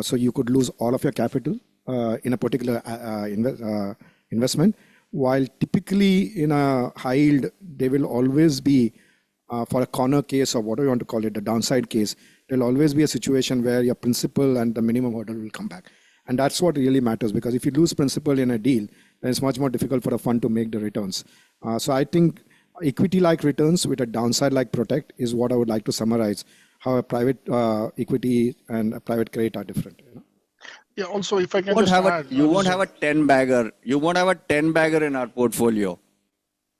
So you could lose all of your capital in a particular investment, while typically in a high yield, there will always be, for a corner case or whatever you want to call it, a downside case, there will always be a situation where your principal and the minimum hurdle will come back. And that's what really matters, because if you lose principal in a deal, then it's much more difficult for a fund to make the returns. So I think equity-like returns with a downside-like protect is what I would like to summarize how a private equity and a private credit are different. Yeah, also if I can You won't have a 10-bagger. You won't have a 10-bagger in our portfolio.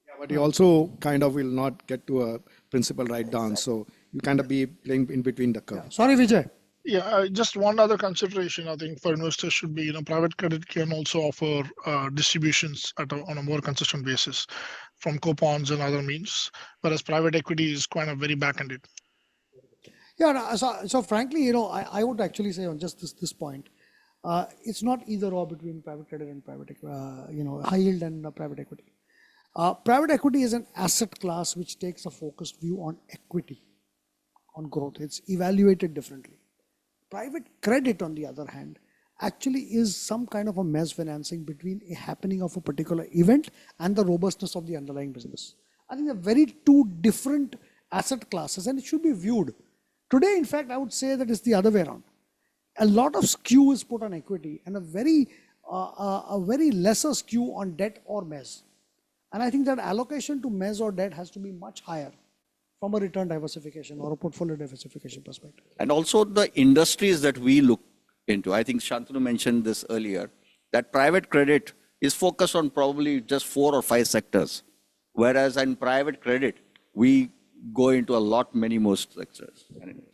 Yeah, but you also kind of will not get to a principal write down. So you kind of be playing in between the curve. Sorry, Vijay. Yeah, just one other consideration I think for investors should be, private credit can also offer distributions on a more consistent basis from coupons and other means, whereas private equity is kind of very back-ended. Yeah, no, so frankly, I would actually say on just this point, it's not either or between private credit and high yield and private equity. Private equity is an asset class which takes a focused view on equity, on growth. It's evaluated differently. Private credit, on the other hand, actually is some kind of a mezz financing between a happening of a particular event and the robustness of the underlying business. I think they're very two different asset classes, and it should be viewed. Today, in fact, I would say that it's the other way around. A lot of skew is put on equity and a very lesser skew on debt or mezz. And I think that allocation to mezz or debt has to be much higher from a return diversification or a portfolio diversification perspective. And also the industries that we look into. I think Shantanu mentioned this earlier, that private credit is focused on probably just 4 or 5 sectors. Whereas in private credit, we go into a lot, many more sectors.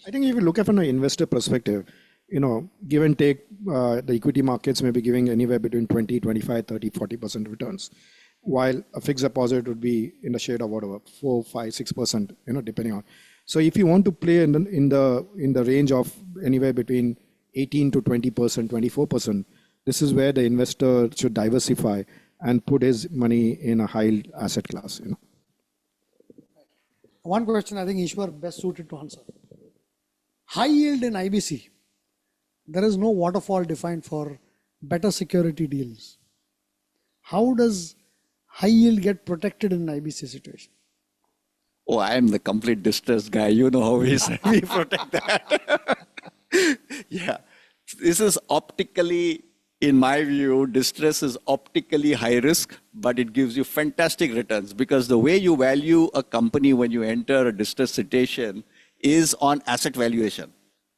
I think if you look at from an investor perspective, give and take, the equity markets may be giving anywhere between 20, 25, 30, 40% returns, while a fixed deposit would be in the shade of whatever, 4, 5, 6%, depending on. So if you want to play in the range of anywhere between 18 to 20%, 24%, this is where the investor should diversify and put his money in a high asset class. One question I think Ishwar best suited to answer. High yield in IBC, there is no waterfall defined for better security deals. How does high yield get protected in an IBC situation? Oh, I am the complete distressed guy. You know how we protect that. Yeah. This is optically, in my view, distress is optically high risk, but it gives you fantastic returns, because the way you value a company when you enter a distressed situation is on asset valuation.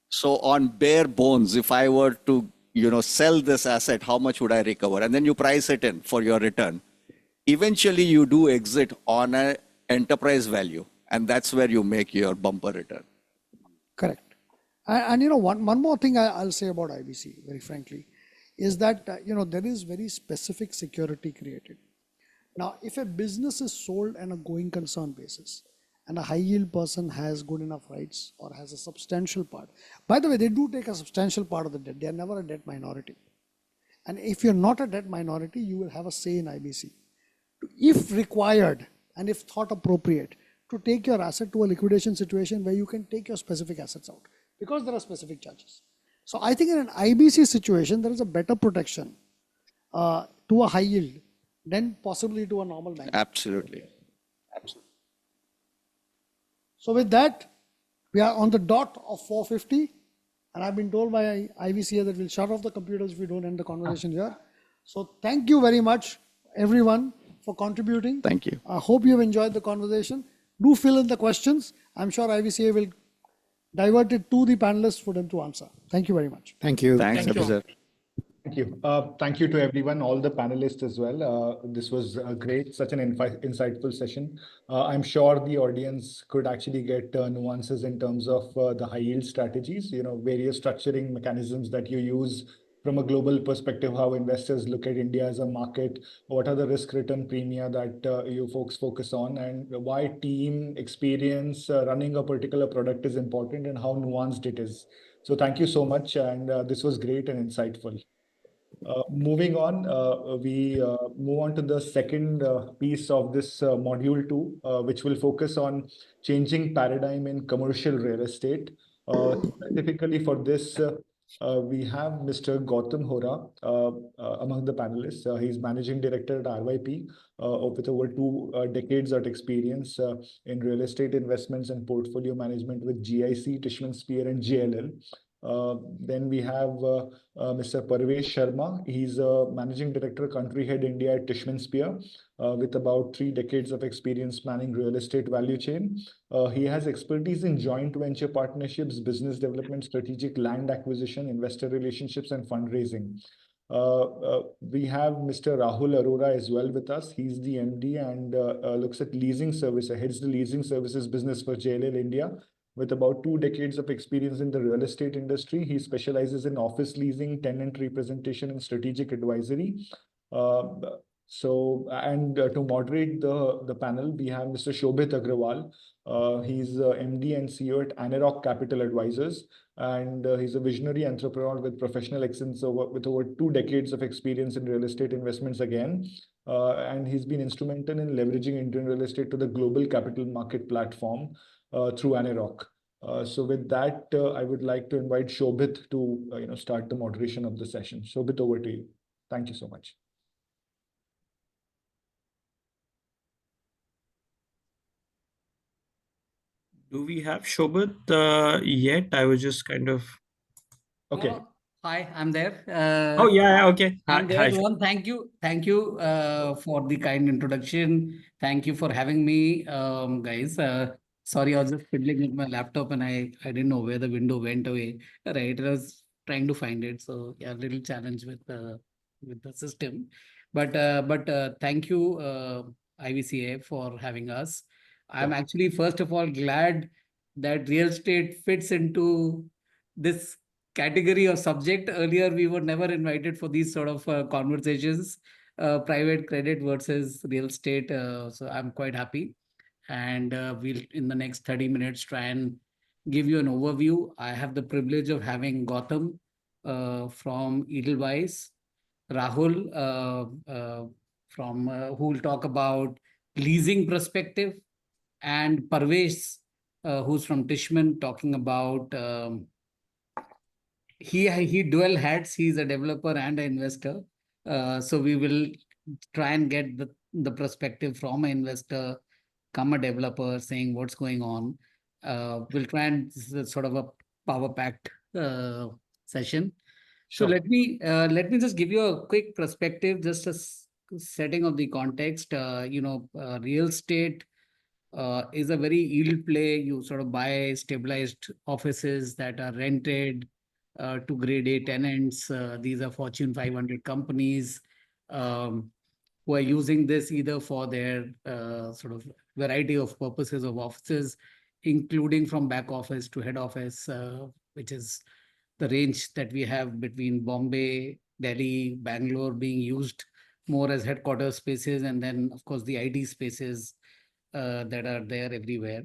So on bare bones, if I were to sell this asset, how much would I recover? And then you price it in for your return. Eventually, you do exit on an enterprise value, and that's where you make your bumper return. Correct. And one more thing I'll say about IBC, very frankly, is that there is very specific security created. Now, if a business is sold on a going concern basis, and a high yield person has good enough rights or has a substantial part. By the way, they do take a substantial part of the debt. They are never a debt minority. And if you're not a debt minority, you will have a say in IBC. If required and if thought appropriate, to take your asset to a liquidation situation where you can take your specific assets out, because there are specific charges. So I think in an IBC situation, there is a better protection to a high yield than possibly to a normal bank. Absolutely. Absolutely. So with that, we are on the dot of 4:50, and I've been told by IVC here that we'll shut off the computers if we don't end the conversation here. So thank you very much, everyone, for contributing. Thank you. I hope you've enjoyed the conversation. Do fill in the questions. I'm sure IVCA will divert it to the panelists for them to answer. Thank you very much. Thank you. Thanks, officer. Thank you. Thank you to everyone, all the panelists as well. This was great, such an insightful session. I'm sure the audience could actually get nuances in terms of the high yield strategies, various structuring mechanisms that you use from a global perspective, how investors look at India as a market, what are the risk return premia that you folks focus on, and why team experience running a particular product is important and how nuanced it is. So thank you so much. And this was great and insightful. Moving on, we move on to the second piece of this module 2, which will focus on changing paradigm in commercial real estate. Specifically for this, we have Mr. Gautam Hora among the panelists. He's managing director at RYP with over 2 decades of experience in real estate investments and portfolio management with GIC, Tishman Spear, and JLL. Then we have Mr. Parvesh Sharma. He's a managing director, country head India at Tishman Spear, with about 3 decades of experience planning real estate value chain. He has expertise in joint venture partnerships, business development, strategic land acquisition, investor relationships, and fundraising. We have Mr. Rahul Arora as well with us. He's the MD and looks at leasing services, heads the leasing services business for JLL India. With about 2 decades of experience in the real estate industry, he specializes in office leasing, tenant representation, and strategic advisory. To moderate the panel, we have Mr. Shobhit Agrawal. He's MD and CEO at Anerock Capital Advisors, and he's a visionary entrepreneur with professional excellence with over 2 decades of experience in real estate investments again. And he's been instrumental in leveraging Indian real estate to the global capital market platform through Anerock. So with that, I would like to invite Shobhit to start the moderation of the session. Shobhit, over to you. Thank you so much. Do we have Shobhit yet? I was just kind of. Okay. Oh, hi, I'm there. Oh yeah, okay. I'm there. Hi. One, thank you for the kind introduction. Thank you for having me, guys. Sorry, I was just fiddling with my laptop and I didn't know where the window went away. Right, I was trying to find it. So yeah, little challenge with the system, but thank you, IVCA, for having us. I'm Sure. actually first of all glad that real estate fits into this category or subject. Earlier, we were never invited for these sort of conversations, private credit versus real estate. So I'm quite happy. And we'll, in the next 30 minutes, try and give you an overview. I have the privilege of having Gautam from Edelweiss, Rahul from who will talk about leasing perspective, and Parvesh, who's from Tishman, talking about he dual hats. He's a developer and an investor. So we will try and get the perspective from an investor, come a developer, saying what's going on. We'll try and this is a sort of a power packed session. So Sure. let me just give you a quick perspective, just a setting of the context. Real estate is a very yield play. You sort of buy stabilized offices that are rented to grade A tenants. These are Fortune 500 companies who are using this either for their sort of variety of purposes of offices, including from back office to head office, which is the range that we have between Bombay, Delhi, Bangalore being used more as headquarters spaces, and then, of course, the IT spaces that are there everywhere.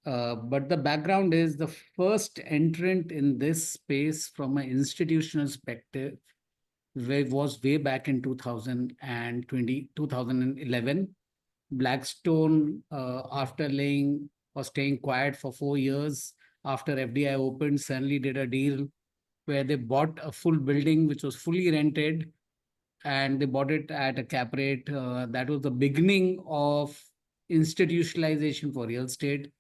But the background is the first entrant in this space from an institutional perspective was way back in 2020, 2011. Blackstone, after laying or staying quiet for 4 years after FDI opened, suddenly did a deal where they bought a full building which was fully rented, and they bought it at a cap rate. That was the beginning of institutionalization for real estate.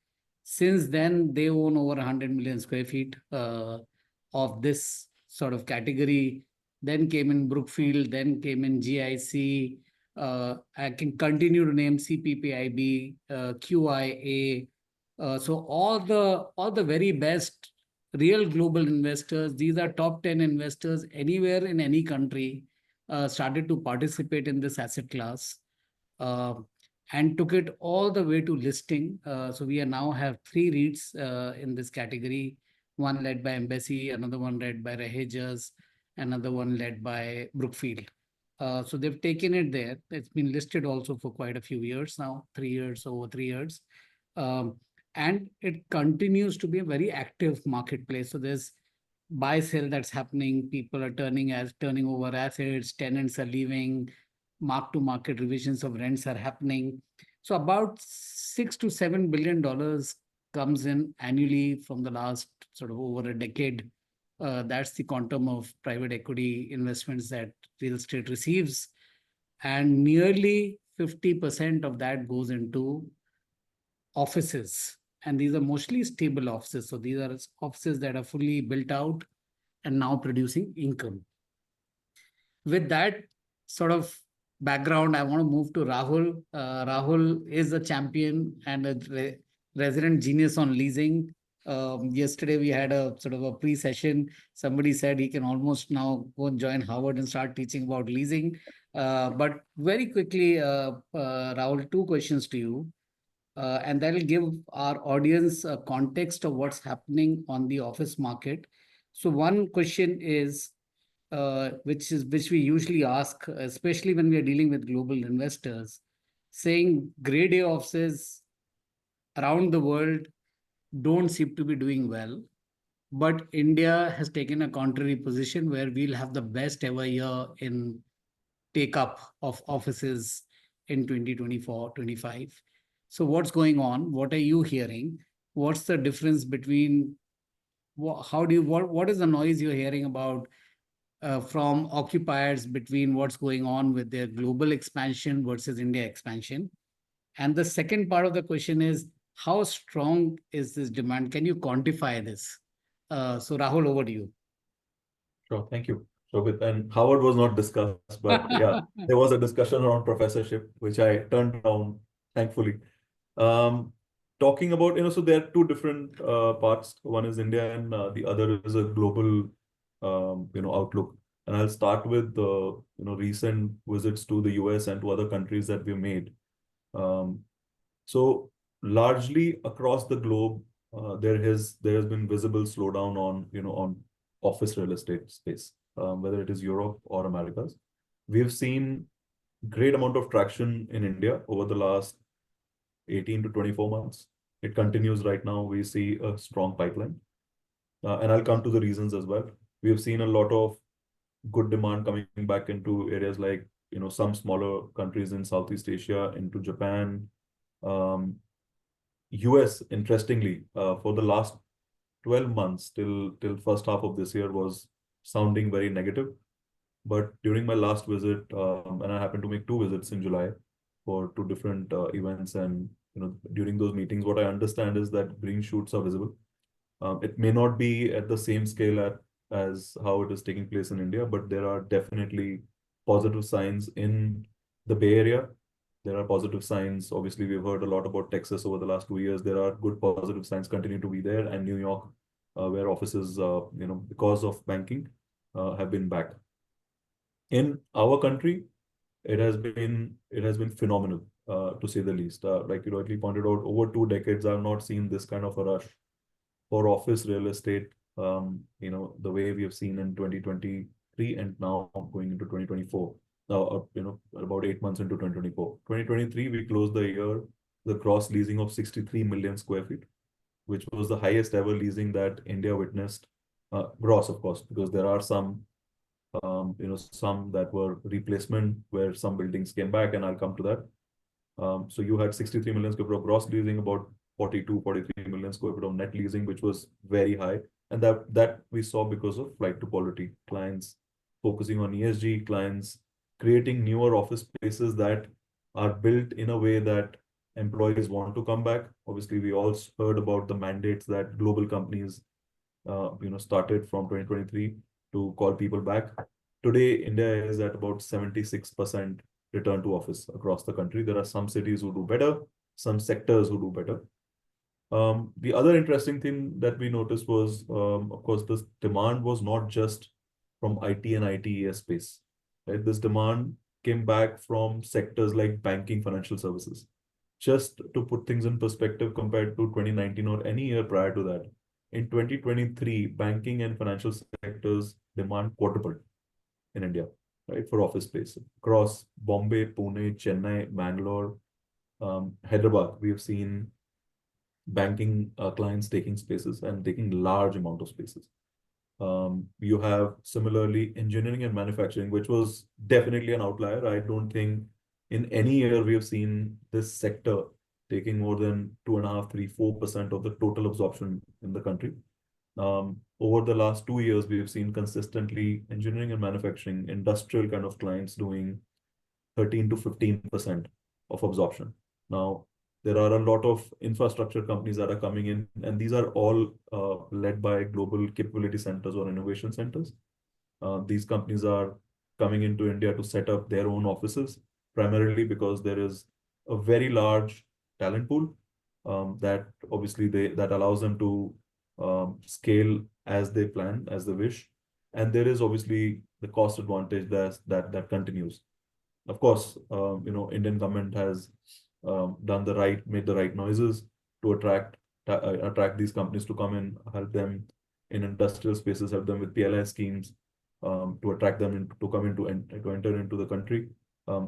Since then, they own over 100 million square feet of this sort of category. Then came in Brookfield, then came in GIC. I can continue to name CPPIB, QIA. So all the very best real global investors. These are top 10 investors anywhere in any country. Started to participate in this asset class. And took it all the way to listing. So we are now have three REITs in this category, one led by Embassy, another one led by Rehejas, another one led by Brookfield. So they've taken it there. It's been listed also for quite a few years now, 3 years, over 3 years. And it continues to be a very active marketplace. So there's buy sell that's happening. People are turning over assets, tenants are leaving, mark to market revisions of rents are happening. So about $6 to $7 billion comes in annually from the last sort of over a decade. That's the quantum of private equity investments that real estate receives. And nearly 50% of that goes into offices. And these are mostly stable offices. So these are offices that are fully built out and now producing income. With that sort of background, I want to move to Rahul. Rahul is a champion and a resident genius on leasing. Yesterday, we had a sort of a pre-session. Somebody said he can almost now go and join Harvard and start teaching about leasing. But very quickly, Rahul, two questions to you. And that'll give our audience a context of what's happening on the office market. So one question is, which we usually ask, especially when we are dealing with global investors, saying grade A offices around the world don't seem to be doing well. But India has taken a contrary position where we'll have the best ever year in take up of offices in 2024-25. So what's going on? What are you hearing? what's the difference between how do you what is the noise you're hearing about from occupiers between what's going on with their global expansion versus India expansion? And the second part of the question is, how strong is this demand? Can you quantify this? So Rahul, over to you. Sure, thank you. Shobit. And Howard was not discussed, but yeah, there was a discussion around professorship, which I turned down, thankfully. Um, Talking about, so there are two different parts. One is India and the other is a global, outlook. And I'll start with the, recent visits to the US and to other countries that we've made. Um, so largely across the globe, there has been visible slowdown on office real estate space, whether it is Europe or Americas. We've seen great amount of traction in India over the last 18 to 24 months. It continues right now. We see a strong pipeline, and I'll come to the reasons as well. We have seen a lot of good demand coming back into areas like some smaller countries in Southeast Asia, into Japan. US, interestingly, for the last 12 months till first half of this year was sounding very negative. But during my last visit, and I happened to make two visits in July for two different events, and during those meetings, what I understand is that green shoots are visible. It may not be at the same scale as how it is taking place in India, but there are definitely positive signs in the Bay Area. There are positive signs. Obviously, we've heard a lot about Texas over the last 2 years. There are good positive signs continue to be there, and New York, where offices, because of banking, have been back. In our country, it has been phenomenal, to say the least. Like you rightly pointed out, over 2 decades, I've not seen this kind of a rush for office real estate, the way we have seen in 2023 and now going into 2024. Now, about 8 months into 2024. 2023, we closed the year, the gross leasing of 63 million square feet, which was the highest ever leasing that India witnessed. Gross, of course, because there are some that were replacement where some buildings came back, and I'll come to that. So you had 63 million square feet of gross leasing, about 42, 43 million square feet of net leasing, which was very high. And that we saw because of flight to quality, clients focusing on ESG, clients creating newer office spaces that are built in a way that employees want to come back. Obviously, we all heard about the mandates that global companies, started from 2023 to call people back. Today, India is at about 76% return to office across the country. There are some cities who do better, some sectors who do better. The other interesting thing that we noticed was, of course, this demand was not just from IT and ITES space, right? This demand came back from sectors like banking, financial services. Just to put things in perspective, compared to 2019 or any year prior to that, in 2023, banking and financial sectors demand quadrupled in India, right, for office space. Across Bombay, Pune, Chennai, Bangalore, Hyderabad, we have seen banking clients taking spaces and taking large amount of spaces. You have similarly engineering and manufacturing, which was definitely an outlier. I don't think in any year we have seen this sector taking more than 2.5, 3, 4% of the total absorption in the country. Over the last 2 years, we have seen consistently engineering and manufacturing, industrial kind of clients doing 13 to 15% of absorption. Now, there are a lot of infrastructure companies that are coming in, and these are all led by global capability centers or innovation centers. These companies are coming into India to set up their own offices, primarily because there is a very large talent pool, that obviously that allows them to scale as they plan, as they wish. And there is obviously the cost advantage that continues. Of course, Indian government has made the right noises to attract these companies to come in, help them in industrial spaces, help them with PLI schemes, to attract them to come into and to enter into the country.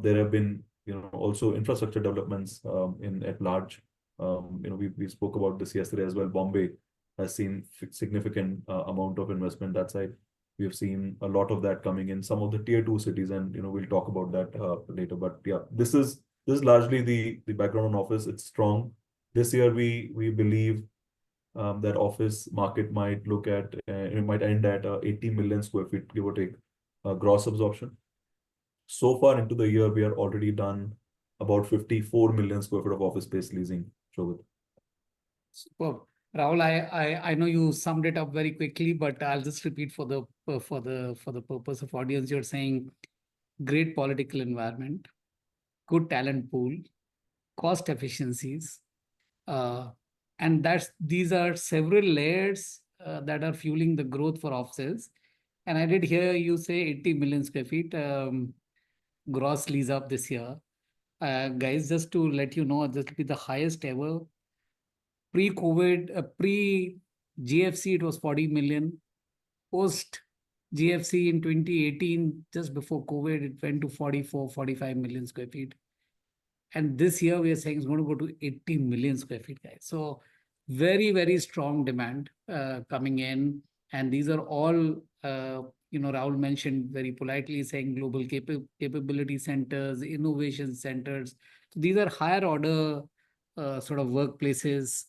There have been, also infrastructure developments at large. We spoke about this yesterday as well. Bombay has seen significant amount of investment that side. We have seen a lot of that coming in some of the tier 2 cities, and we'll talk about that later. But yeah, this is largely the background on office. It's strong. This year we believe that office market might look at, it might end at 80 million square feet, give or take, gross absorption. So far into the year, we are already done about 54 million square foot of office space leasing, Shobit. Superb. Rahul, I know you summed it up very quickly, but I'll just repeat for the purpose of audience. You're saying great political environment, good talent pool, cost efficiencies, uh, and these are several layers that are fueling the growth for offices. And I did hear you say 80 million square feet gross lease up this year. Guys, just to let you know, this will be the highest ever. Pre-COVID, pre-GFC, it was 40 million. Post GFC in 2018, just before COVID, it went to 44, 45 million square feet. And this year we are saying it's going to go to 80 million square feet, guys. So very, very strong demand coming in. And these are all, Rahul mentioned very politely saying global capability centers, innovation centers. So these are higher order sort of workplaces.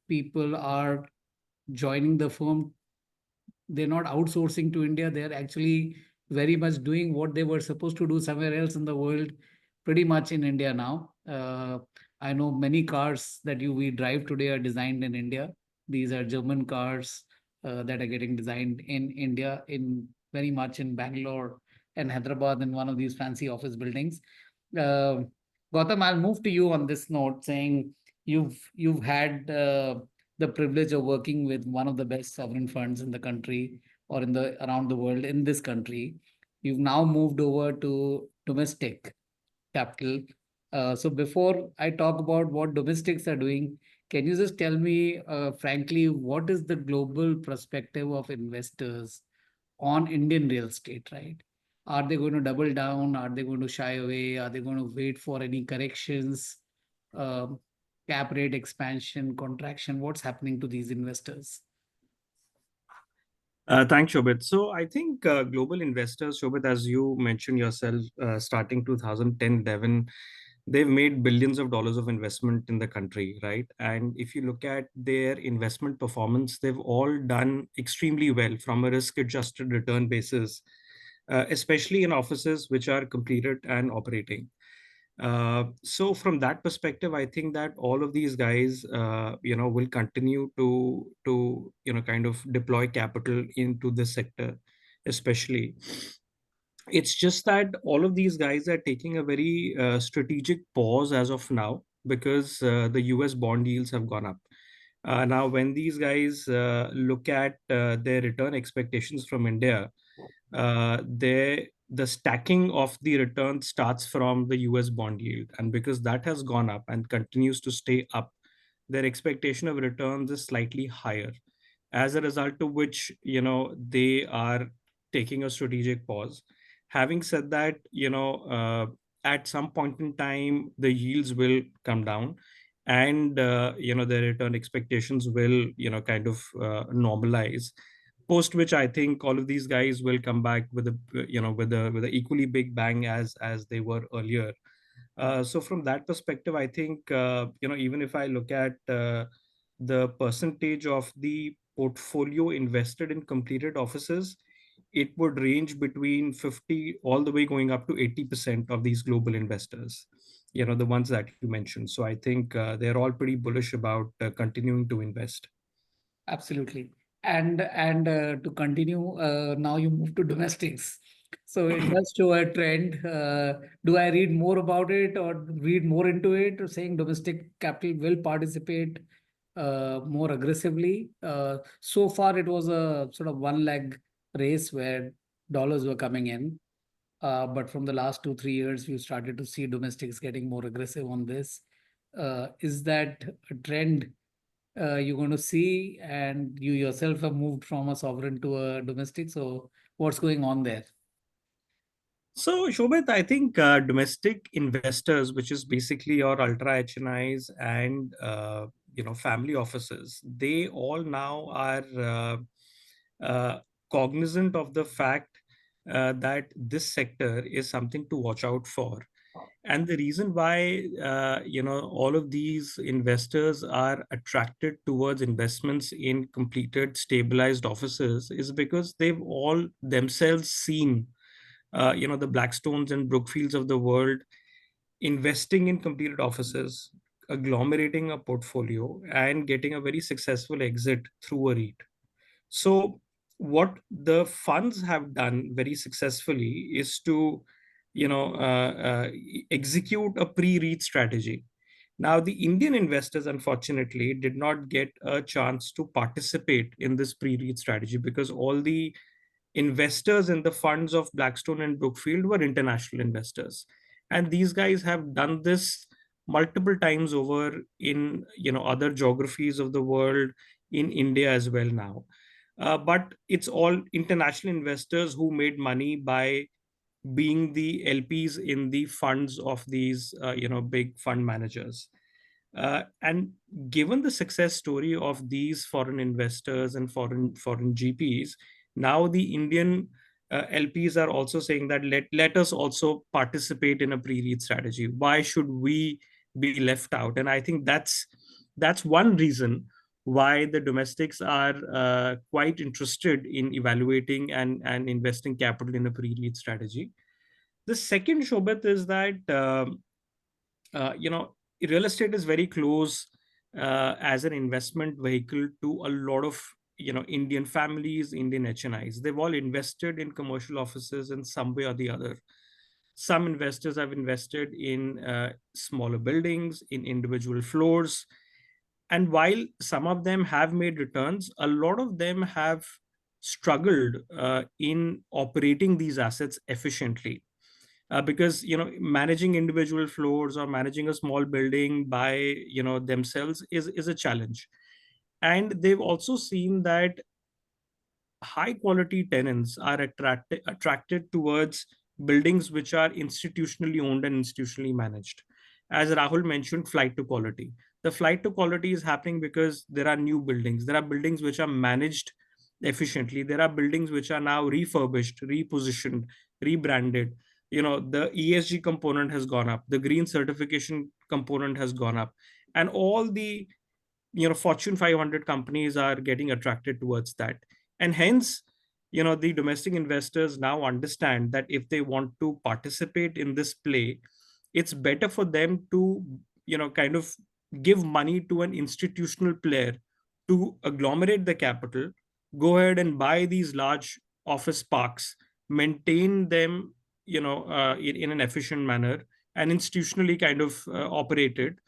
People are joining the firm. They're not outsourcing to India. They're actually very much doing what they were supposed to do somewhere else in the world, pretty much in India now. I know many cars that we drive today are designed in India. These are German cars that are getting designed in India, in very much in Bangalore and Hyderabad in one of these fancy office buildings. Uh, Gautam, I'll move to you on this note, saying you've had the privilege of working with one of the best sovereign funds in the country or in the around the world in this country. You've now moved over to domestic capital. So before I talk about what domestics are doing, can you just tell me, frankly, what is the global perspective of investors on Indian real estate, right? Are they going to double down? Are they going to shy away? Are they going to wait for any corrections? Um, Cap rate expansion, contraction? What's happening to these investors? Thanks, Shobit. So I think global investors, Shobit, as you mentioned yourself, starting 2010, 11, they've made billions of dollars of investment in the country, right? And if you look at their investment performance, they've all done extremely well from a risk-adjusted return basis, especially in offices which are completed and operating. So from that perspective, I think that all of these guys, will continue to kind of deploy capital into this sector, especially. It's just that all of these guys are taking a very strategic pause as of now because the US bond yields have gone up. Now, when these guys look at their return expectations from India, the stacking of the return starts from the US bond yield. And because that has gone up and continues to stay up, their expectation of returns is slightly higher. As a result of which, they are taking a strategic pause. Having said that, at some point in time, the yields will come down and, their return expectations will, kind of normalize, post which I think all of these guys will come back with a with a equally big bang as they were earlier. So from that perspective, I think even if I look at the percentage of the portfolio invested in completed offices, it would range between 50 all the way going up to 80% of these global investors, the ones that you mentioned. So I think they're all pretty bullish about continuing to invest. Absolutely. And to continue, now you move to domestics. So it does show a trend. Do I read more about it or read more into it, or saying domestic capital will participate more aggressively? So far, it was a sort of one leg race where dollars were coming in. But from the last 2, 3 years, we've started to see domestics getting more aggressive on this. Is that a trend you're going to see? And you yourself have moved from a sovereign to a domestic. So what's going on there? So, Shobit, I think domestic investors, which is basically your ultra HNIs and family offices, they all now are cognizant of the fact that this sector is something to watch out for. And the reason why, all of these investors are attracted towards investments in completed, stabilized offices is because they've all themselves seen, the Blackstones and Brookfields of the world investing in completed offices, agglomerating a portfolio, and getting a very successful exit through a REIT. So what the funds have done very successfully is to, execute a pre-REIT strategy. Now, the Indian investors, unfortunately, did not get a chance to participate in this pre-REIT strategy because all the investors in the funds of Blackstone and Brookfield were international investors. And these guys have done this multiple times over in, other geographies of the world, in India as well now. But it's all international investors who made money by being the LPs in the funds of these, big fund managers. And given the success story of these foreign investors and foreign GPs, now the Indian LPs are also saying that let us also participate in a pre-REIT strategy. Why should we be left out? And I think that's one reason why the domestics are quite interested in evaluating and investing capital in a pre-REIT strategy. The second, Shobit, is that real estate is very close as an investment vehicle to a lot of Indian families, Indian HNIs. They've all invested in commercial offices in some way or the other. Some investors have invested in smaller buildings, in individual floors. And while some of them have made returns, a lot of them have struggled in operating these assets efficiently. Because managing individual floors or managing a small building by themselves is a challenge. And they've also seen that high quality tenants are attracted towards buildings which are institutionally owned and institutionally managed. As Rahul mentioned, flight to quality. The flight to quality is happening because there are new buildings. There are buildings which are managed efficiently. There are buildings which are now refurbished, repositioned, rebranded. The ESG component has gone up. The green certification component has gone up. And all the Fortune 500 companies are getting attracted towards that. And hence, the domestic investors now understand that if they want to participate in this play, it's better for them to kind of give money to an institutional player to agglomerate the capital, go ahead and buy these large office parks, maintain them in an efficient manner, and institutionally kind of operated,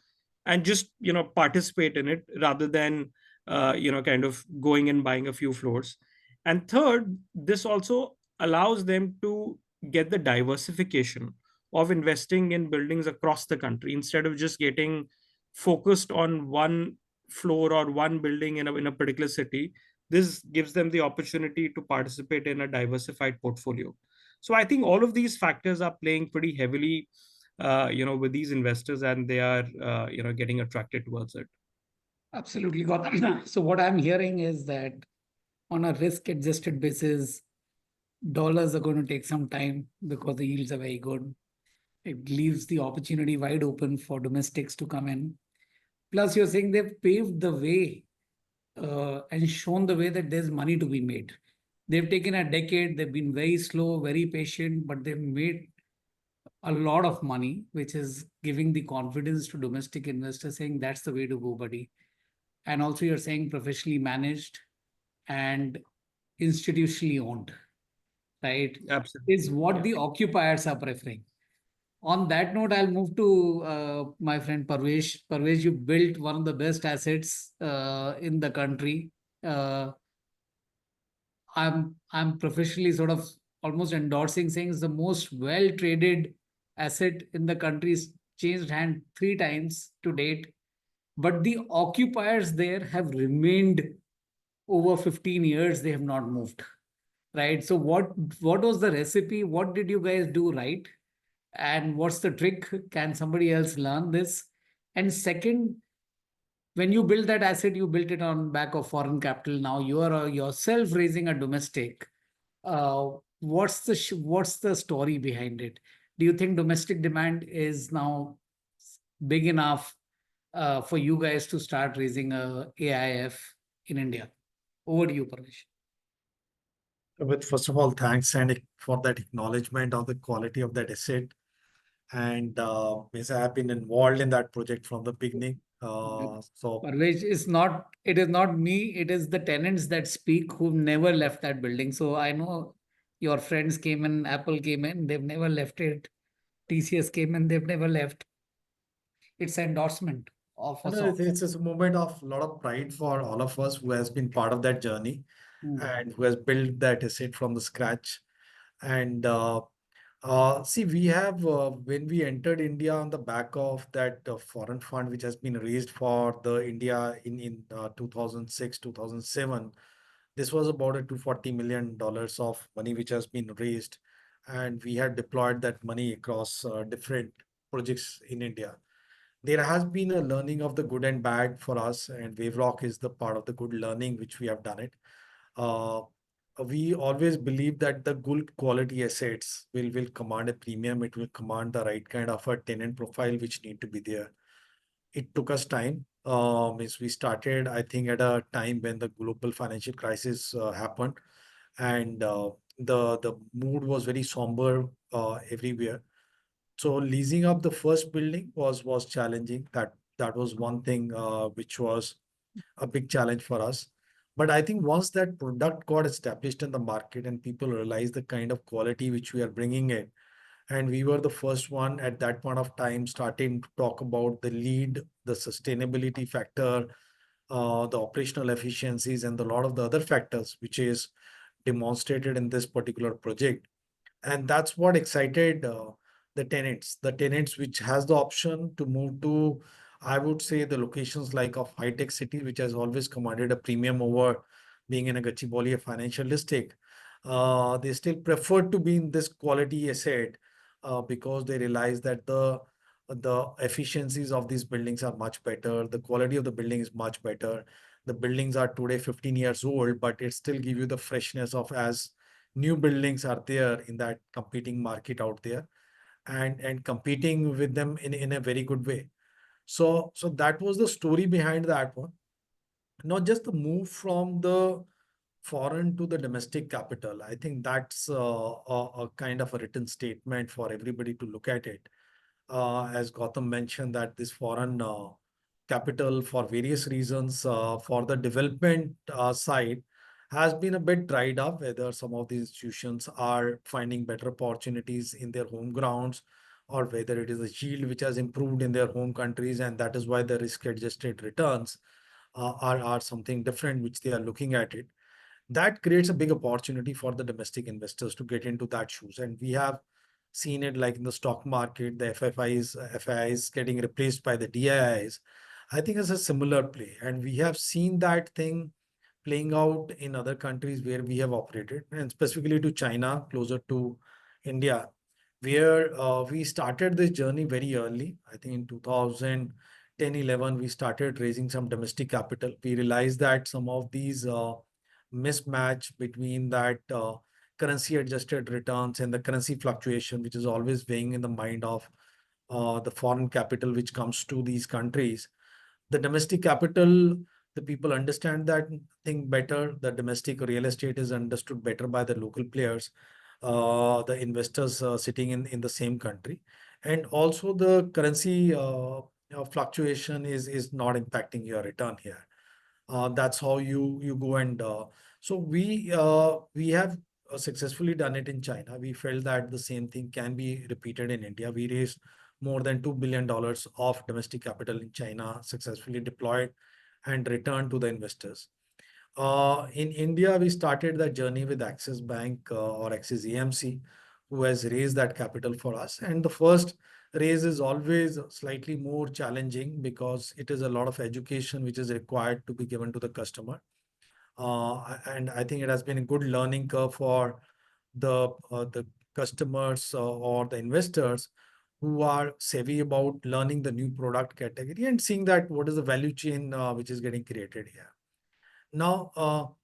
and just participate in it rather than kind of going and buying a few floors. And third, this also allows them to get the diversification of investing in buildings across the country instead of just getting focused on one floor or one building in a particular city. This gives them the opportunity to participate in a diversified portfolio. So I think all of these factors are playing pretty heavily with these investors, and they are getting attracted towards it. Absolutely, Gautam. So what I'm hearing is that on a risk-adjusted basis, dollars are going to take some time because the yields are very good. It leaves the opportunity wide open for domestics to come in. Plus, you're saying they've paved the way and shown the way that there's money to be made. They've taken a decade, they've been very slow, very patient, but they've made a lot of money, which is giving the confidence to domestic investors saying that's the way to go, buddy. And also, you're saying professionally managed and institutionally owned, right? Absolutely. Is what the occupiers are preferring. On that note, I'll move to my friend Parvesh. Parvesh, you built one of the best assets in the country. I'm professionally sort of almost endorsing saying it's the most well traded asset in the country's changed hand 3 times to date. But the occupiers there have remained over 15 years. They have not moved, right? So what was the recipe? What did you guys do right? And what's the trick? Can somebody else learn this? And second, when you build that asset, you built it on back of foreign capital. Now you are yourself raising a domestic. What's the story behind it? do you think domestic demand is now big enough for you guys to start raising a AIF in India? Over to you, Parvesh. With first of all, thanks Sandy for that acknowledgement of the quality of that asset. And means I have been involved in that project from the beginning. So Parvesh, it is not me, it is the tenants that speak who've never left that building. So I know your friends came in, Apple came in, they've never left it. TCS came in, they've never left. It's an endorsement of a no, sort. it's a moment of a lot of pride for all of us who has been part of that journey and who has built that asset from the scratch. And see, we have when we entered India on the back of that foreign fund which has been raised for the India in 2006, 2007. This was about a $240 million of money which has been raised, and we had deployed that money across different projects in India. There has been a learning of the good and bad for us, and Waverock is the part of the good learning which we have done it. Uh, we always believe that the good quality assets will command a premium. It will command the right kind of a tenant profile which need to be there. It took us time. Means we started, I think, at a time when the global financial crisis happened, and the mood was very somber everywhere. So leasing up the first building was challenging. That was one thing which was a big challenge for us. But I think once that product got established in the market and people realized the kind of quality which we are bringing in, and we were the first one at that point of time starting to talk about the lead, the sustainability factor, the operational efficiencies, and a lot of the other factors which is demonstrated in this particular project. And that's what excited the tenants which has the option to move to, I would say, the locations like of high-tech city, which has always commanded a premium over being in a Gachibowli, a financial district. They still prefer to be in this quality asset because they realize that the efficiencies of these buildings are much better. The quality of the building is much better. The buildings are today 15 years old, but it still give you the freshness of as new buildings are there in that competing market out there, and competing with them in a very good way. So that was the story behind that one. Not just the move from the foreign to the domestic capital. I think that's a kind of a written statement for everybody to look at it. As Gautam mentioned, that this foreign capital for various reasons for the development side has been a bit dried up, whether some of these institutions are finding better opportunities in their home grounds, or whether it is a yield which has improved in their home countries, and that is why the risk-adjusted returns are something different which they are looking at it. That creates a big opportunity for the domestic investors to get into that shoes. And we have seen it like in the stock market, the FIIs getting replaced by the DIIs. I think it's a similar play. And we have seen that thing playing out in other countries where we have operated, and specifically to China, closer to India, where we started this journey very early. I think in 2010, 11, we started raising some domestic capital. We realized that some of these mismatch between that currency adjusted returns and the currency fluctuation, which is always weighing in the mind of the foreign capital which comes to these countries. The domestic capital, the people understand that thing better. The domestic real estate is understood better by the local players, the investors sitting in the same country. And also the currency fluctuation is not impacting your return here. That's how you go. And so we have successfully done it in China. We felt that the same thing can be repeated in India. We raised more than $2 billion of domestic capital in China, successfully deployed and returned to the investors. In India, we started that journey with Axis Bank or Axis AMC, who has raised that capital for us. And the first raise is always slightly more challenging because it is a lot of education which is required to be given to the customer. And I think it has been a good learning curve for the customers or the investors who are savvy about learning the new product category and seeing that what is the value chain which is getting created here. Now,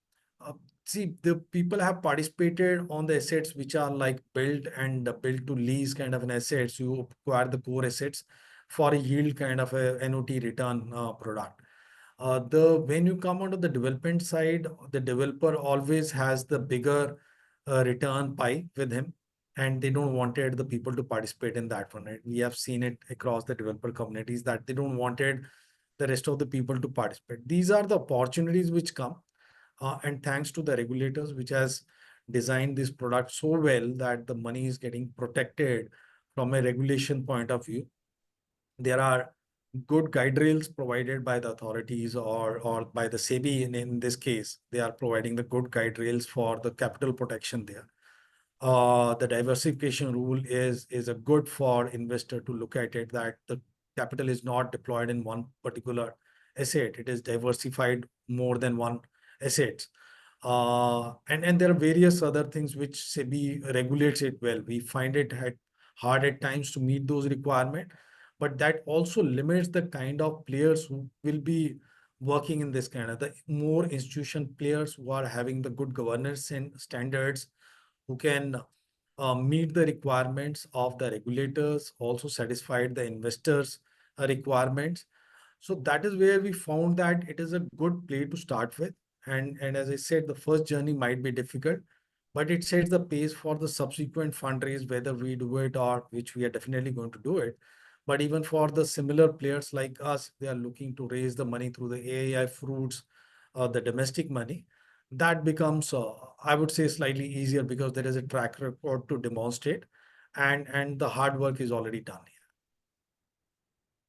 see, the people have participated on the assets which are like built and built to lease kind of an assets. You acquire the core assets for a yield kind of a annuity return product. The when you come onto the development side, the developer always has the bigger return pie with him, and they don't wanted the people to participate in that one. Right? We have seen it across the developer communities that they don't wanted the rest of the people to participate. These are the opportunities which come, and thanks to the regulators, which has designed this product so well that the money is getting protected from a regulation point of view. There are good guide rails provided by the authorities or by the SEBI in this case. They are providing the good guide rails for the capital protection there. The diversification rule is a good for investor to look at it, that the capital is not deployed in one particular asset. It is diversified more than one asset. And there are various other things which SEBI regulates it well. We find it hard at times to meet those requirements, but that also limits the kind of players who will be working in this kind of the more institution players who are having the good governance and standards, who can meet the requirements of the regulators, also satisfied the investors' requirements. So that is where we found that it is a good play to start with. And as I said, the first journey might be difficult, but it sets the pace for the subsequent fundraise, whether we do it or which we are definitely going to do it. But even for the similar players like us, they are looking to raise the money through the AIF fruits, the domestic money. That becomes, I would say, slightly easier because there is a track record to demonstrate, and the hard work is already done here.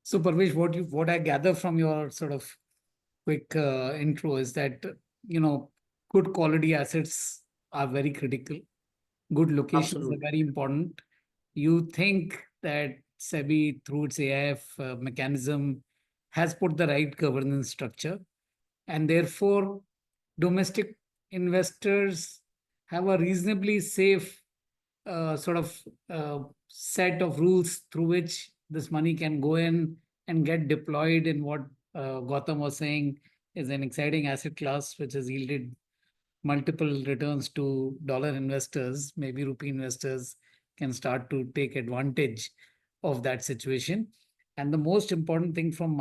So, Parvesh, what I gather from your sort of quick intro is that good quality assets are very critical. Good locations are Absolutely. very important. You think that SEBI, through its AIF mechanism, has put the right governance structure, and therefore domestic investors have a reasonably safe sort of set of rules through which this money can go in and get deployed in what Gautam was saying is an exciting asset class, which has yielded multiple returns to dollar investors. Maybe rupee investors can start to take advantage of that situation. And the most important thing from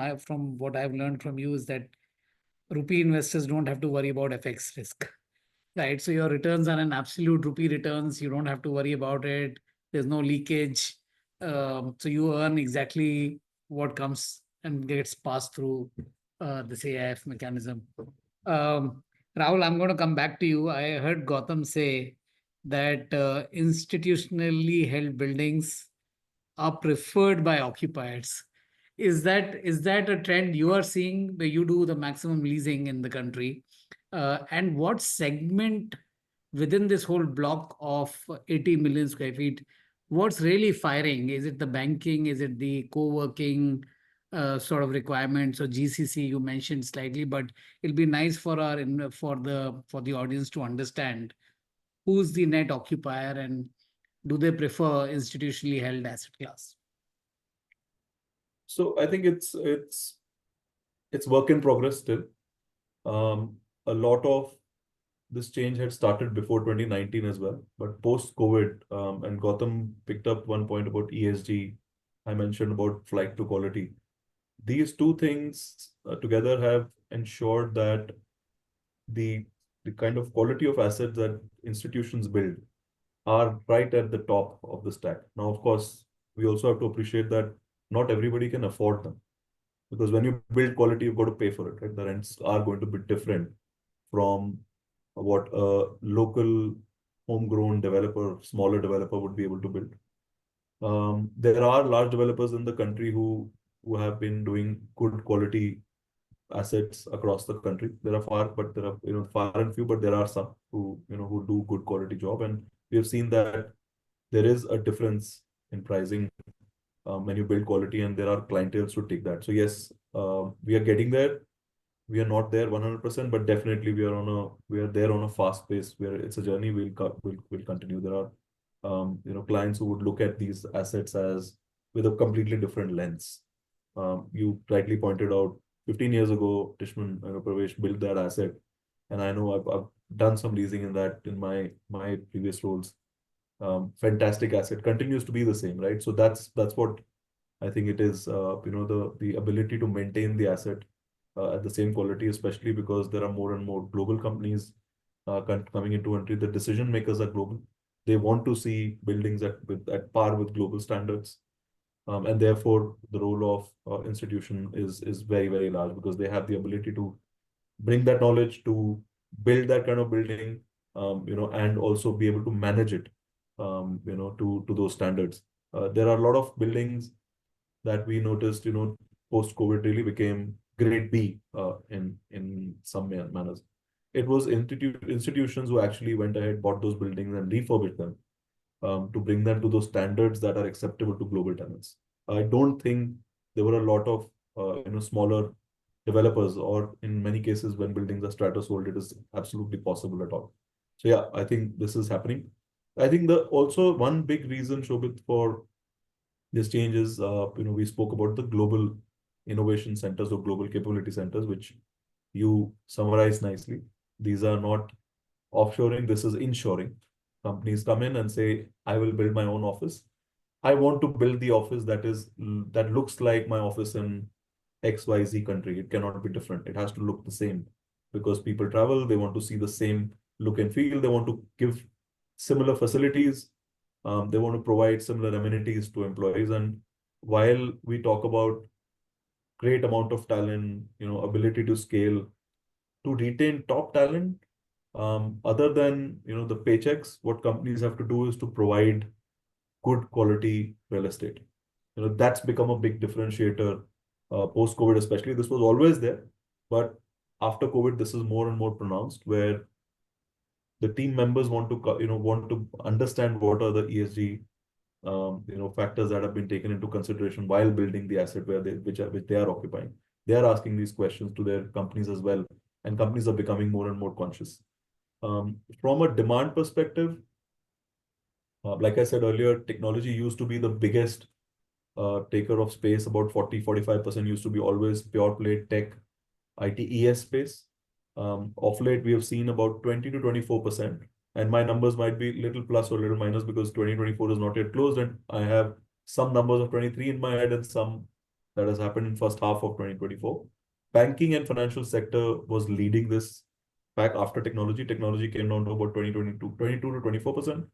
what I've learned from you is that rupee investors don't have to worry about FX risk, right? So your returns are an absolute rupee returns. You don't have to worry about it. There's no leakage. So you earn exactly what comes and gets passed through this AIF mechanism. Rahul, I'm going to come back to you. I heard Gautam say that institutionally held buildings are preferred by occupiers. Is that a trend you are seeing where you do the maximum leasing in the country? And what segment within this whole block of 80 million square feet, what's really firing? Is it the banking? Is it the co-working sort of requirements or GCC you mentioned slightly? But it'll be nice for the audience to understand who's the net occupier and do they prefer institutionally held asset class? So I think it's work in progress still. A lot of this change had started before 2019 as well, but post-COVID, and Gautam picked up one point about ESG. I mentioned about flight to quality. These two things together have ensured that the kind of quality of assets that institutions build are right at the top of the stack. Now, of course, we also have to appreciate that not everybody can afford them, because when you build quality, you've got to pay for it, right? The rents are going to be different from what a local homegrown developer, smaller developer would be able to build. There are large developers in the country who have been doing good quality assets across the country. There are far and few, but there are some who do good quality job, and we have seen that there is a difference in pricing when you build quality, and there are clienteles to take that. So yes, we are getting there. We are not there 100%, but definitely we are there on a fast pace where it's a journey. We'll continue. There are clients who would look at these assets as with a completely different lens. You rightly pointed out 15 years ago, Tishman, Pravesh built that asset, and I know done some leasing in that in my previous roles. Fantastic asset, continues to be the same, right? So that's what I think it is. The ability to maintain the asset at the same quality, especially because there are more and more global companies coming into country. The decision makers are global. They want to see buildings at par with global standards. And therefore, the role of institution is very, very large, because they have the ability to bring that knowledge to build that kind of building, and also be able to manage it, to those standards. There are a lot of buildings that we noticed, post COVID really became grade B in some manners. It was institutions who actually went ahead, bought those buildings and refurbished them, to bring them to those standards that are acceptable to global tenants. I don't think there were a lot of smaller developers, or in many cases when buildings are strata sold, it is absolutely possible at all. So yeah, I think this is happening. I think the also one big reason, Shobit, for this change is, we spoke about the global innovation centers or global capability centers, which you summarized nicely. These are not offshoring, this is inshoring. Companies come in and say, I will build my own office. I want to build the office that looks like my office in XYZ country. It cannot be different. It has to look the same, because people travel, they want to see the same look and feel, they want to give similar facilities, they want to provide similar amenities to employees. And while we talk about great amount of talent, ability to scale, to retain top talent, other than the paychecks, what companies have to do is to provide good quality real estate. That's become a big differentiator post COVID, especially. This was always there, but after COVID, this is more and more pronounced, where the team members want to understand what are the ESG factors that have been taken into consideration while building the asset which they are occupying. They are asking these questions to their companies as well, and companies are becoming more and more conscious. From a demand perspective, like I said earlier, technology used to be the biggest taker of space. About 40-45% used to be always pure play tech, ITES space. Of late, we have seen about 20 to 24%. And my numbers might be little plus or little minus, because 2024 is not yet closed. And I have some numbers of 23 in my head and some that has happened in first half of 2024. Banking and financial sector was leading this back after technology. Technology came down to about 22 to 24%.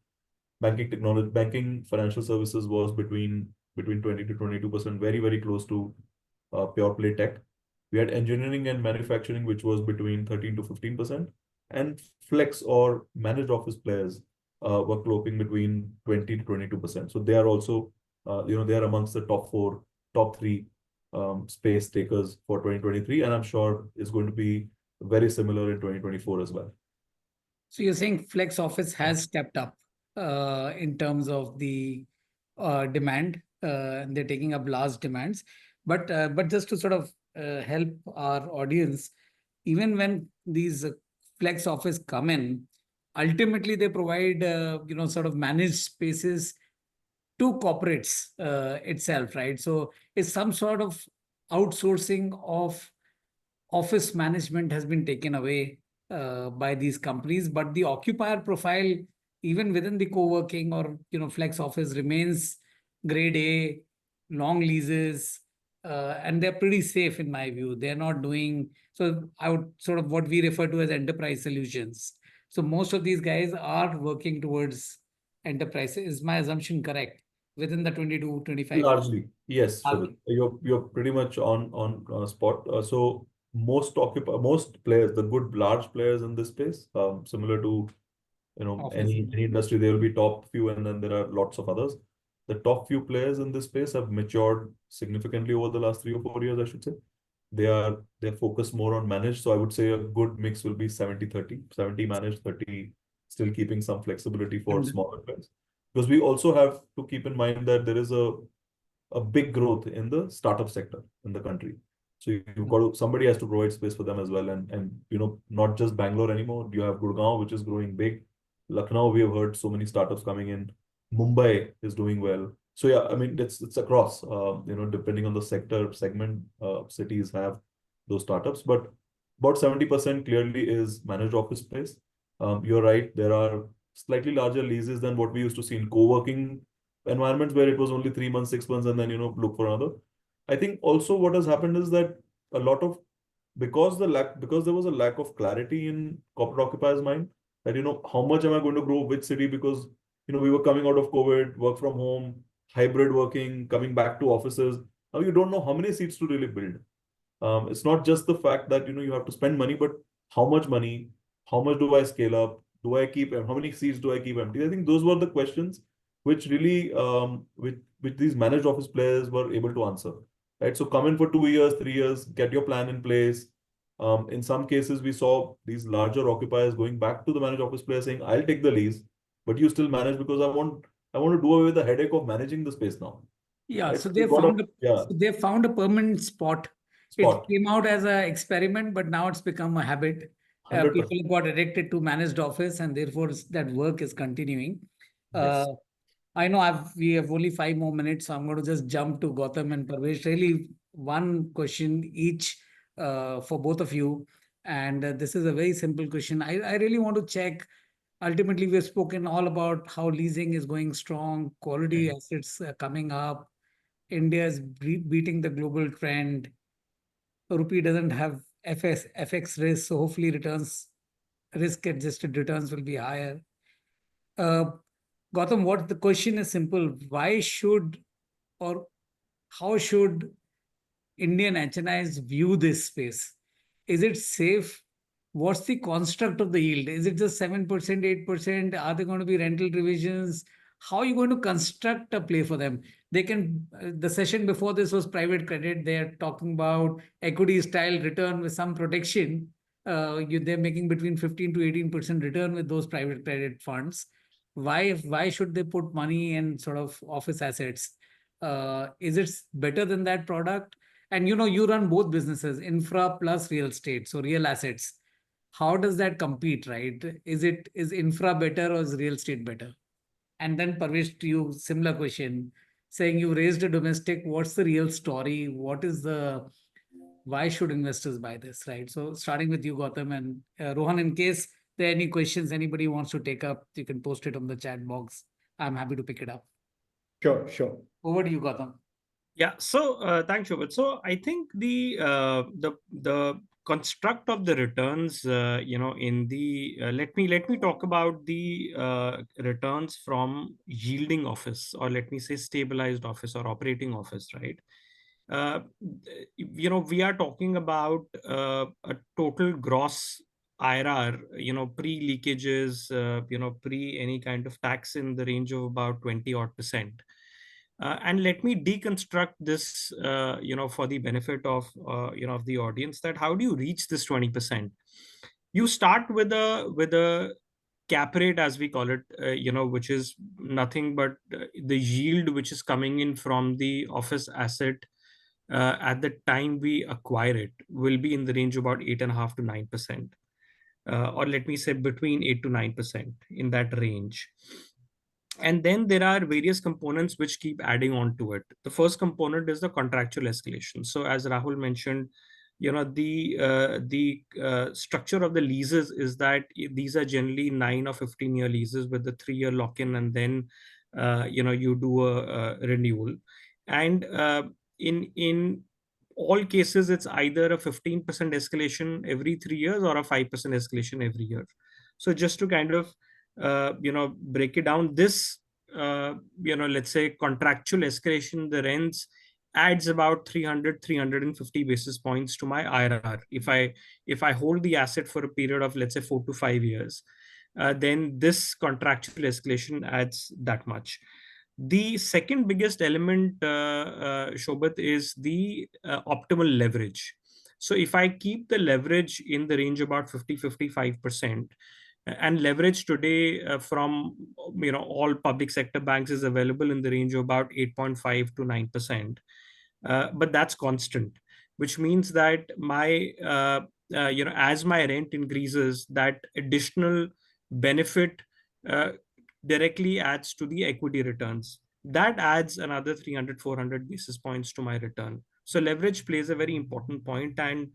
Banking financial services was between 20 to 22%, very, very close to pure play tech. We had engineering and manufacturing, which was between 13 to 15%, and flex or managed office players were cloaking between 20 to 22%. So they are also, they are amongst the top three space takers for 2023, and I'm sure it's going to be very similar in 2024 as well. So you're saying flex office has stepped up in terms of the demand, and they're taking up large demands. But just to sort of help our audience, even when these flex office come in, ultimately they provide sort of managed spaces to corporates itself, right? So it's some sort of outsourcing of office management has been taken away by these companies, but the occupier profile, even within the co-working or flex office, remains grade A, long leases, and they're pretty safe in my view. They're not doing so. I would sort of what we refer to as enterprise solutions. So most of these guys are working towards enterprise. Is my assumption correct? Within the 22, 25? Largely, yes. Shobit. You're pretty much on spot. So most players, the good large players in this space, similar to Office. any industry, there will be top few, and then there are lots of others. The top few players in this space have matured significantly over the last 3 or 4 years, I should say. They're focused more on managed. So I would say a good mix will be 70-30, 70 managed, 30 still keeping some flexibility for smaller players. Because we also have to keep in mind that there is a big growth in the startup sector in the country. So you've got somebody has to provide space for them as well. And not just Bangalore anymore. You have Gurgaon, which is growing big. Lucknow, we have heard so many startups coming in. Mumbai is doing well. So yeah, I mean, it's across, depending on the segment, cities have those startups, but about 70% clearly is managed office space. You're right, there are slightly larger leases than what we used to see in co-working environments where it was only 3 months, 6 months, and then, look for another. I think also what has happened is that a lot of, because there was a lack of clarity in corporate occupiers' mind, that, how much am I going to grow, which city, because, we were coming out of COVID, work from home, hybrid working, coming back to offices. Now you don't know how many seats to really build. It's not just the fact that you have to spend money, but how much money, how much do I scale up? Do I keep how many seats do I keep empty? I think those were the questions which really which these managed office players were able to answer. Right. So come in for 2 years, 3 years, get your plan in place. In some cases, we saw these larger occupiers going back to the managed office player saying, "I'll take the lease, but you still manage because I want to do away with the headache of managing the space now." Yeah, Right. so So we got a yeah they found a permanent spot. It spot. came out as an experiment, but now it's become a habit. People 100%. have got addicted to managed office, and therefore that work is continuing. Uh, Yes. I know we have only 5 more minutes, so I'm going to just jump to Gautam and Parvesh. Really, one question each for both of you, and this is a very simple question. I really want to check. Ultimately, we've spoken all about how leasing is going strong, quality assets coming up. India is beating the global trend. Rupee doesn't have FX risk, so hopefully returns, risk-adjusted returns will be higher. Uh, Gautam, what the question is simple. Why should or how should Indian HNIs view this space? Is it safe? What's the construct of the yield? Is it just 7%, 8%? Are there going to be rental revisions? How are you going to construct a play for them? They can, the session before this was private credit. They're talking about equity style return with some protection. They're making between 15 to 18% return with those private credit funds. Why should they put money in sort of office assets? Is it better than that product? And you run both businesses, infra plus real estate, so real assets. How does that compete, right? Is infra better or is real estate better? And then Parvesh, to you, similar question, saying you raised a domestic, what's the real story? Why should investors buy this, right? So starting with you, Gautam, and Rohan, in case there are any questions anybody wants to take up, you can post it on the chat box. I'm happy to pick it up. Sure, sure. Over to you, Gautam. Yeah. So thanks, Shobit. So I think the construct of the returns, in the let me talk about the returns from yielding office, or let me say stabilized office or operating office, right? Uh, we are talking about a total gross IRR, pre-leakages, pre any kind of tax in the range of about 20 odd percent. And let me deconstruct this, for the benefit of, of the audience, that how do you reach this 20%? You start with a cap rate, as we call it, which is nothing but the yield which is coming in from the office asset at the time we acquire it will be in the range of about 8.5 to 9%, or let me say between 8 to 9%, in that range. And then there are various components which keep adding on to it. The first component is the contractual escalation. So as Rahul mentioned, the structure of the leases is that these are generally 9 or 15-year leases with the 3-year lock-in, and then you do a renewal. And in all cases, it's either a 15% escalation every 3 years or a 5% escalation every year. So just to kind of break it down, this let's say contractual escalation, the rents adds about 350 basis points to my IRR. If I hold the asset for a period of, let's say, 4 to 5 years, then this contractual escalation adds that much. The second biggest element, Shobhat, is the optimal leverage. So if I keep the leverage in the range about 50-55%, and leverage today from all public sector banks is available in the range of about 8.5 to 9%, but that's constant, which means that my as my rent increases, that additional benefit uh, directly adds to the equity returns. That adds another 300-400 basis points to my return. So leverage plays a very important point, and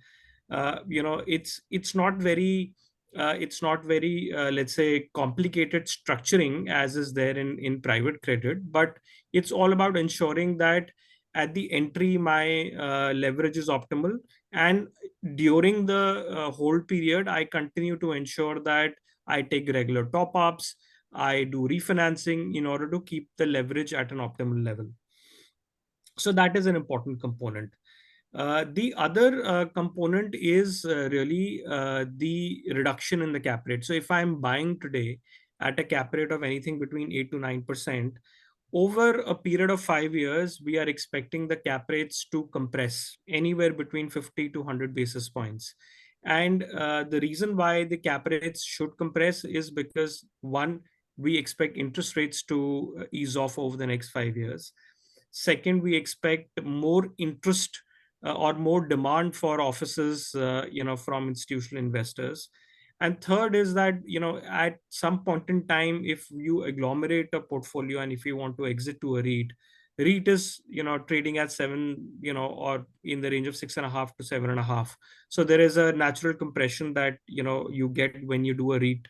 it's not very it's not very, let's say, complicated structuring as is there in private credit, but it's all about ensuring that at the entry, my leverage is optimal. And during the hold period, I continue to ensure that I take regular top ups, I do refinancing in order to keep the leverage at an optimal level. So that is an important component. The other component is really the reduction in the cap rate. So if I'm buying today at a cap rate of anything between 8 to 9%, over a period of 5 years, we are expecting the cap rates to compress anywhere between 50 to 100 basis points. And the reason why the cap rates should compress is because, one, we expect interest rates to ease off over the next 5 years. Second, we expect more interest or more demand for offices, from institutional investors. And third is that, at some point in time, if you agglomerate a portfolio and if you want to exit to a REIT is, trading at 7, or in the range of 6.5 to 7.5. So there is a natural compression that, you get when you do a REIT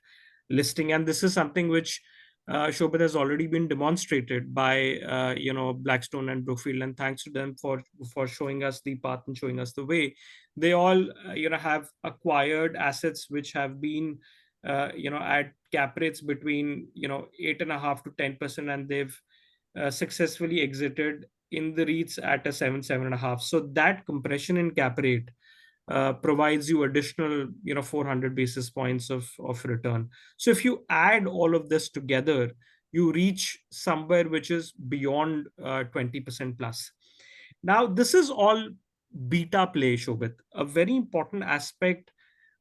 listing. And this is something which Shobhit has already been demonstrated by Blackstone and Brookfield, and thanks to them for showing us the path and showing us the way. They all have acquired assets which have been at cap rates between 8.5 to 10%, and they've successfully exited in the REITs at a 7.5. So that compression in cap rate provides you additional 400 basis points of return. So if you add all of this together, you reach somewhere which is beyond 20% plus. Now this is all beta play, Shobhit. A very important aspect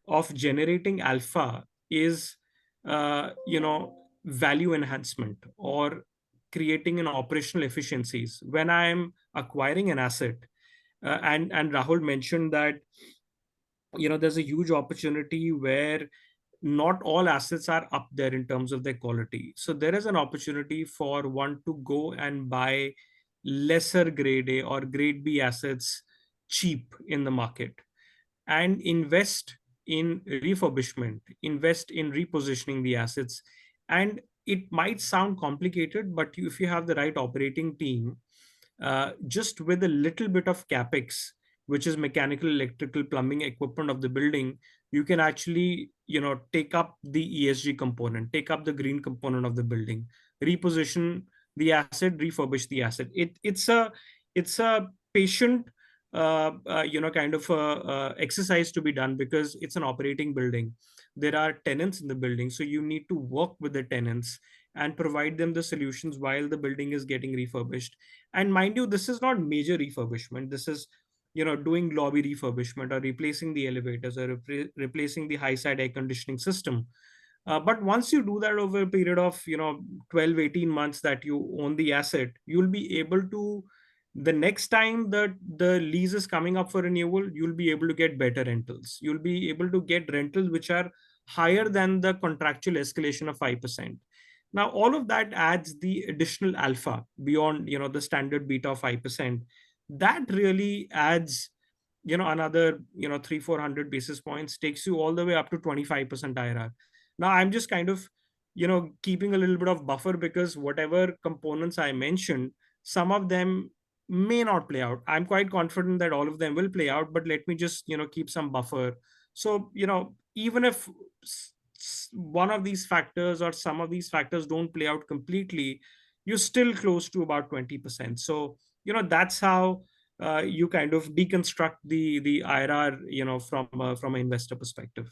of generating alpha is value enhancement or creating an operational efficiencies when I am acquiring an asset. And Rahul mentioned that there's a huge opportunity where not all assets are up there in terms of their quality. So there is an opportunity for one to go and buy lesser grade A or grade B assets cheap in the market and invest in refurbishment, invest in repositioning the assets. And it might sound complicated, but if you have the right operating team, just with a little bit of capex, which is mechanical, electrical, plumbing equipment of the building, you can actually take up the ESG component, take up the green component of the building, reposition the asset, refurbish the asset. It's a patient kind of exercise to be done, because it's an operating building. There are tenants in the building, so you need to work with the tenants and provide them the solutions while the building is getting refurbished. And mind you, this is not major refurbishment. This is doing lobby refurbishment or replacing the elevators or replacing the high side air conditioning system. But once you do that over a period of 12-18 months that you own the asset, you'll be able to, the next time that the lease is coming up for renewal, you'll be able to get better rentals. You'll be able to get rentals which are higher than the contractual escalation of 5%. Now all of that adds the additional alpha beyond the standard beta of 5%. That really adds another 300-400 basis points, takes you all the way up to 25% IRR. Now I'm just kind of keeping a little bit of buffer, because whatever components I mentioned, some of them may not play out. I'm quite confident that all of them will play out, but let me just keep some buffer. So even if one of these factors or some of these factors don't play out completely, you're still close to about 20%. So that's how you kind of deconstruct the IRR from an investor perspective.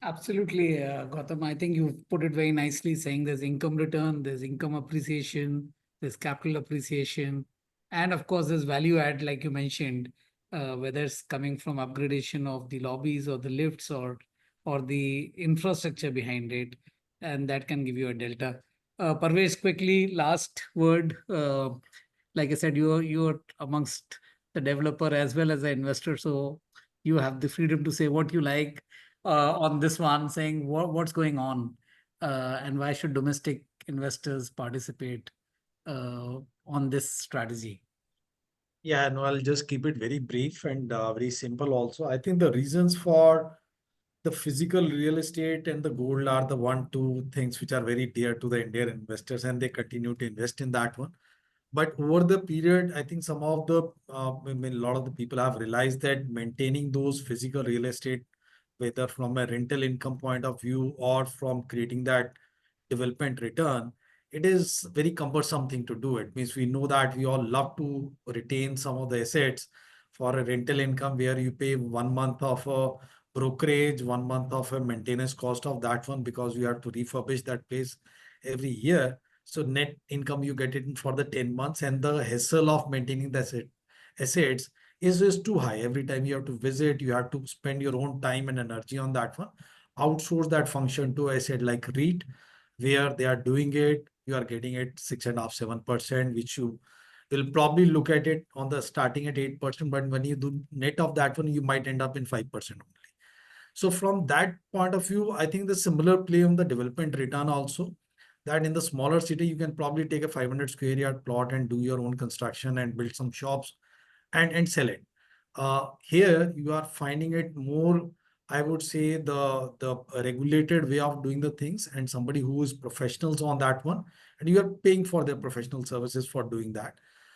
Absolutely, Gautam. I think you put it very nicely, saying there's income return, there's income appreciation, there's capital appreciation, and of course, there's value add, like you mentioned, whether it's coming from upgradation of the lobbies or the lifts or the infrastructure behind it, and that can give you a delta. Parvez, quickly, last word. Like I said, you're amongst the developer as well as the investor, so you have the freedom to say what you like on this one, saying what's going on and why should domestic investors participate on this strategy? Yeah, no, I'll just keep it very brief and very simple also. I think the reasons for the physical real estate and the gold are the two things which are very dear to the Indian investors, and they continue to invest in that one. But over the period, I think some of the, a lot of the people have realized that maintaining those physical real estate, whether from a rental income point of view or from creating that development return, it is very cumbersome thing to do. It means we know that we all love to retain some of the assets for a rental income where you pay 1 month of a brokerage, 1 month of a maintenance cost of that one because you have to refurbish that place every year. So net income you get it for the 10 months, and the hassle of maintaining the assets is too high. Every time you have to visit, you have to spend your own time and energy on that one. Outsource that function to asset like REIT, where they are doing it, you are getting it 6.5%, 7%, which you will probably look at it on the starting at 8%, but when you do net of that one, you might end up in 5% only. So from that point of view, I think the similar play on the development return also, that in the smaller city, you can probably take a 500 square yard plot and do your own construction and build some shops and sell it. Here you are finding it more, I would say, the regulated way of doing the things, and somebody who is professionals on that one, and you are paying for their professional services for doing that.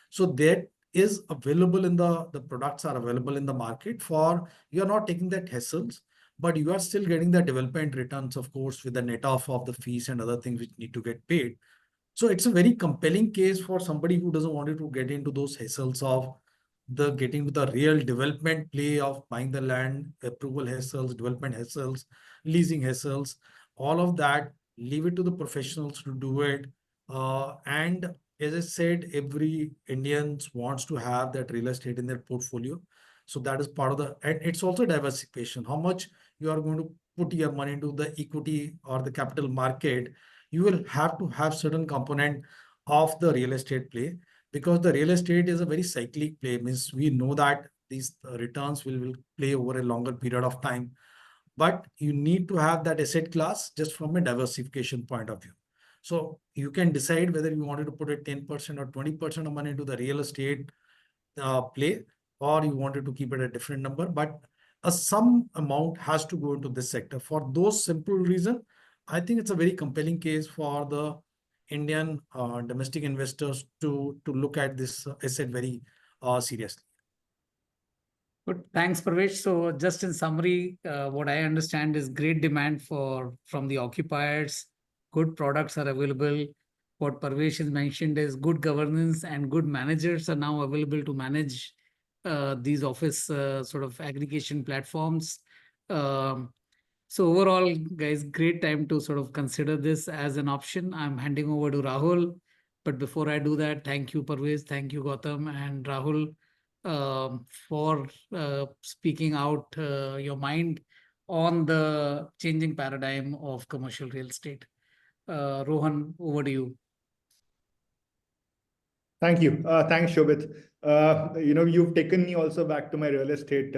So that is available in the products are available in the market for, you are not taking that hassles, but you are still getting the development returns, of course, with the net off of the fees and other things which need to get paid. So it's a very compelling case for somebody who doesn't want to get into those hassles of the getting to the real development play of buying the land, approval hassles, development hassles, leasing hassles, all of that. Leave it to the professionals to do it. And as I said, every Indian wants to have that real estate in their portfolio. So that is part of the, and it's also diversification. How much you are going to put your money into the equity or the capital market, you will have to have certain component of the real estate play, because the real estate is a very cyclic play. Means we know that these returns will play over a longer period of time, but you need to have that asset class just from a diversification point of view. So you can decide whether you wanted to put a 10% or 20% of money into the real estate play, or you wanted to keep it a different number, but some amount has to go into this sector. For those simple reason, I think it's a very compelling case for the Indian domestic investors to look at this asset very seriously. Good. Thanks, Pravesh. So just in summary, what I understand is great demand from the occupiers. Good products are available. What Pravesh has mentioned is good governance and good managers are now available to manage these office sort of aggregation platforms. Um, so overall, guys, great time to sort of consider this as an option. I'm handing over to Rahul. But before I do that, thank you, Parvez. Thank you, Gautam and Rahul, for speaking out your mind on the changing paradigm of commercial real estate. Rohan, over to you. Thank you. Thanks, Shobit. You've taken me also back to my real estate,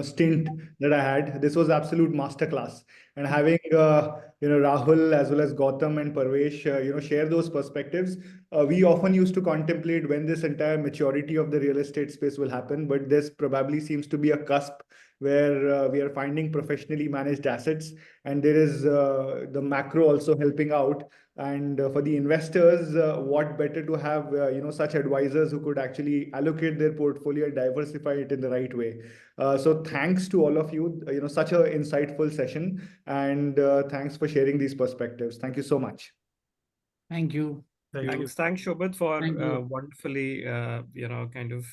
stint that I had. This was absolute masterclass. And having, Rahul as well as Gautam and Parvesh, share those perspectives. We often used to contemplate when this entire maturity of the real estate space will happen, but this probably seems to be a cusp where we are finding professionally managed assets, and there is the macro also helping out. And for the investors, what better to have such advisors who could actually allocate their portfolio and diversify it in the right way. So thanks to all of you. Such a insightful session, and thanks for sharing these perspectives. Thank you so much. Thank you. Thanks, Shobit, for Thank you. wonderfully, kind of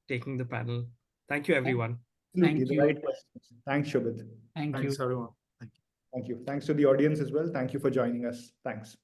taking the panel. Thank you, everyone. Absolutely, Thank the you. right questions. Thanks, Shobit. Thank you. Thanks, everyone. Thank you. Thank you. Thanks to the audience as well. Thank you for joining us. Thanks.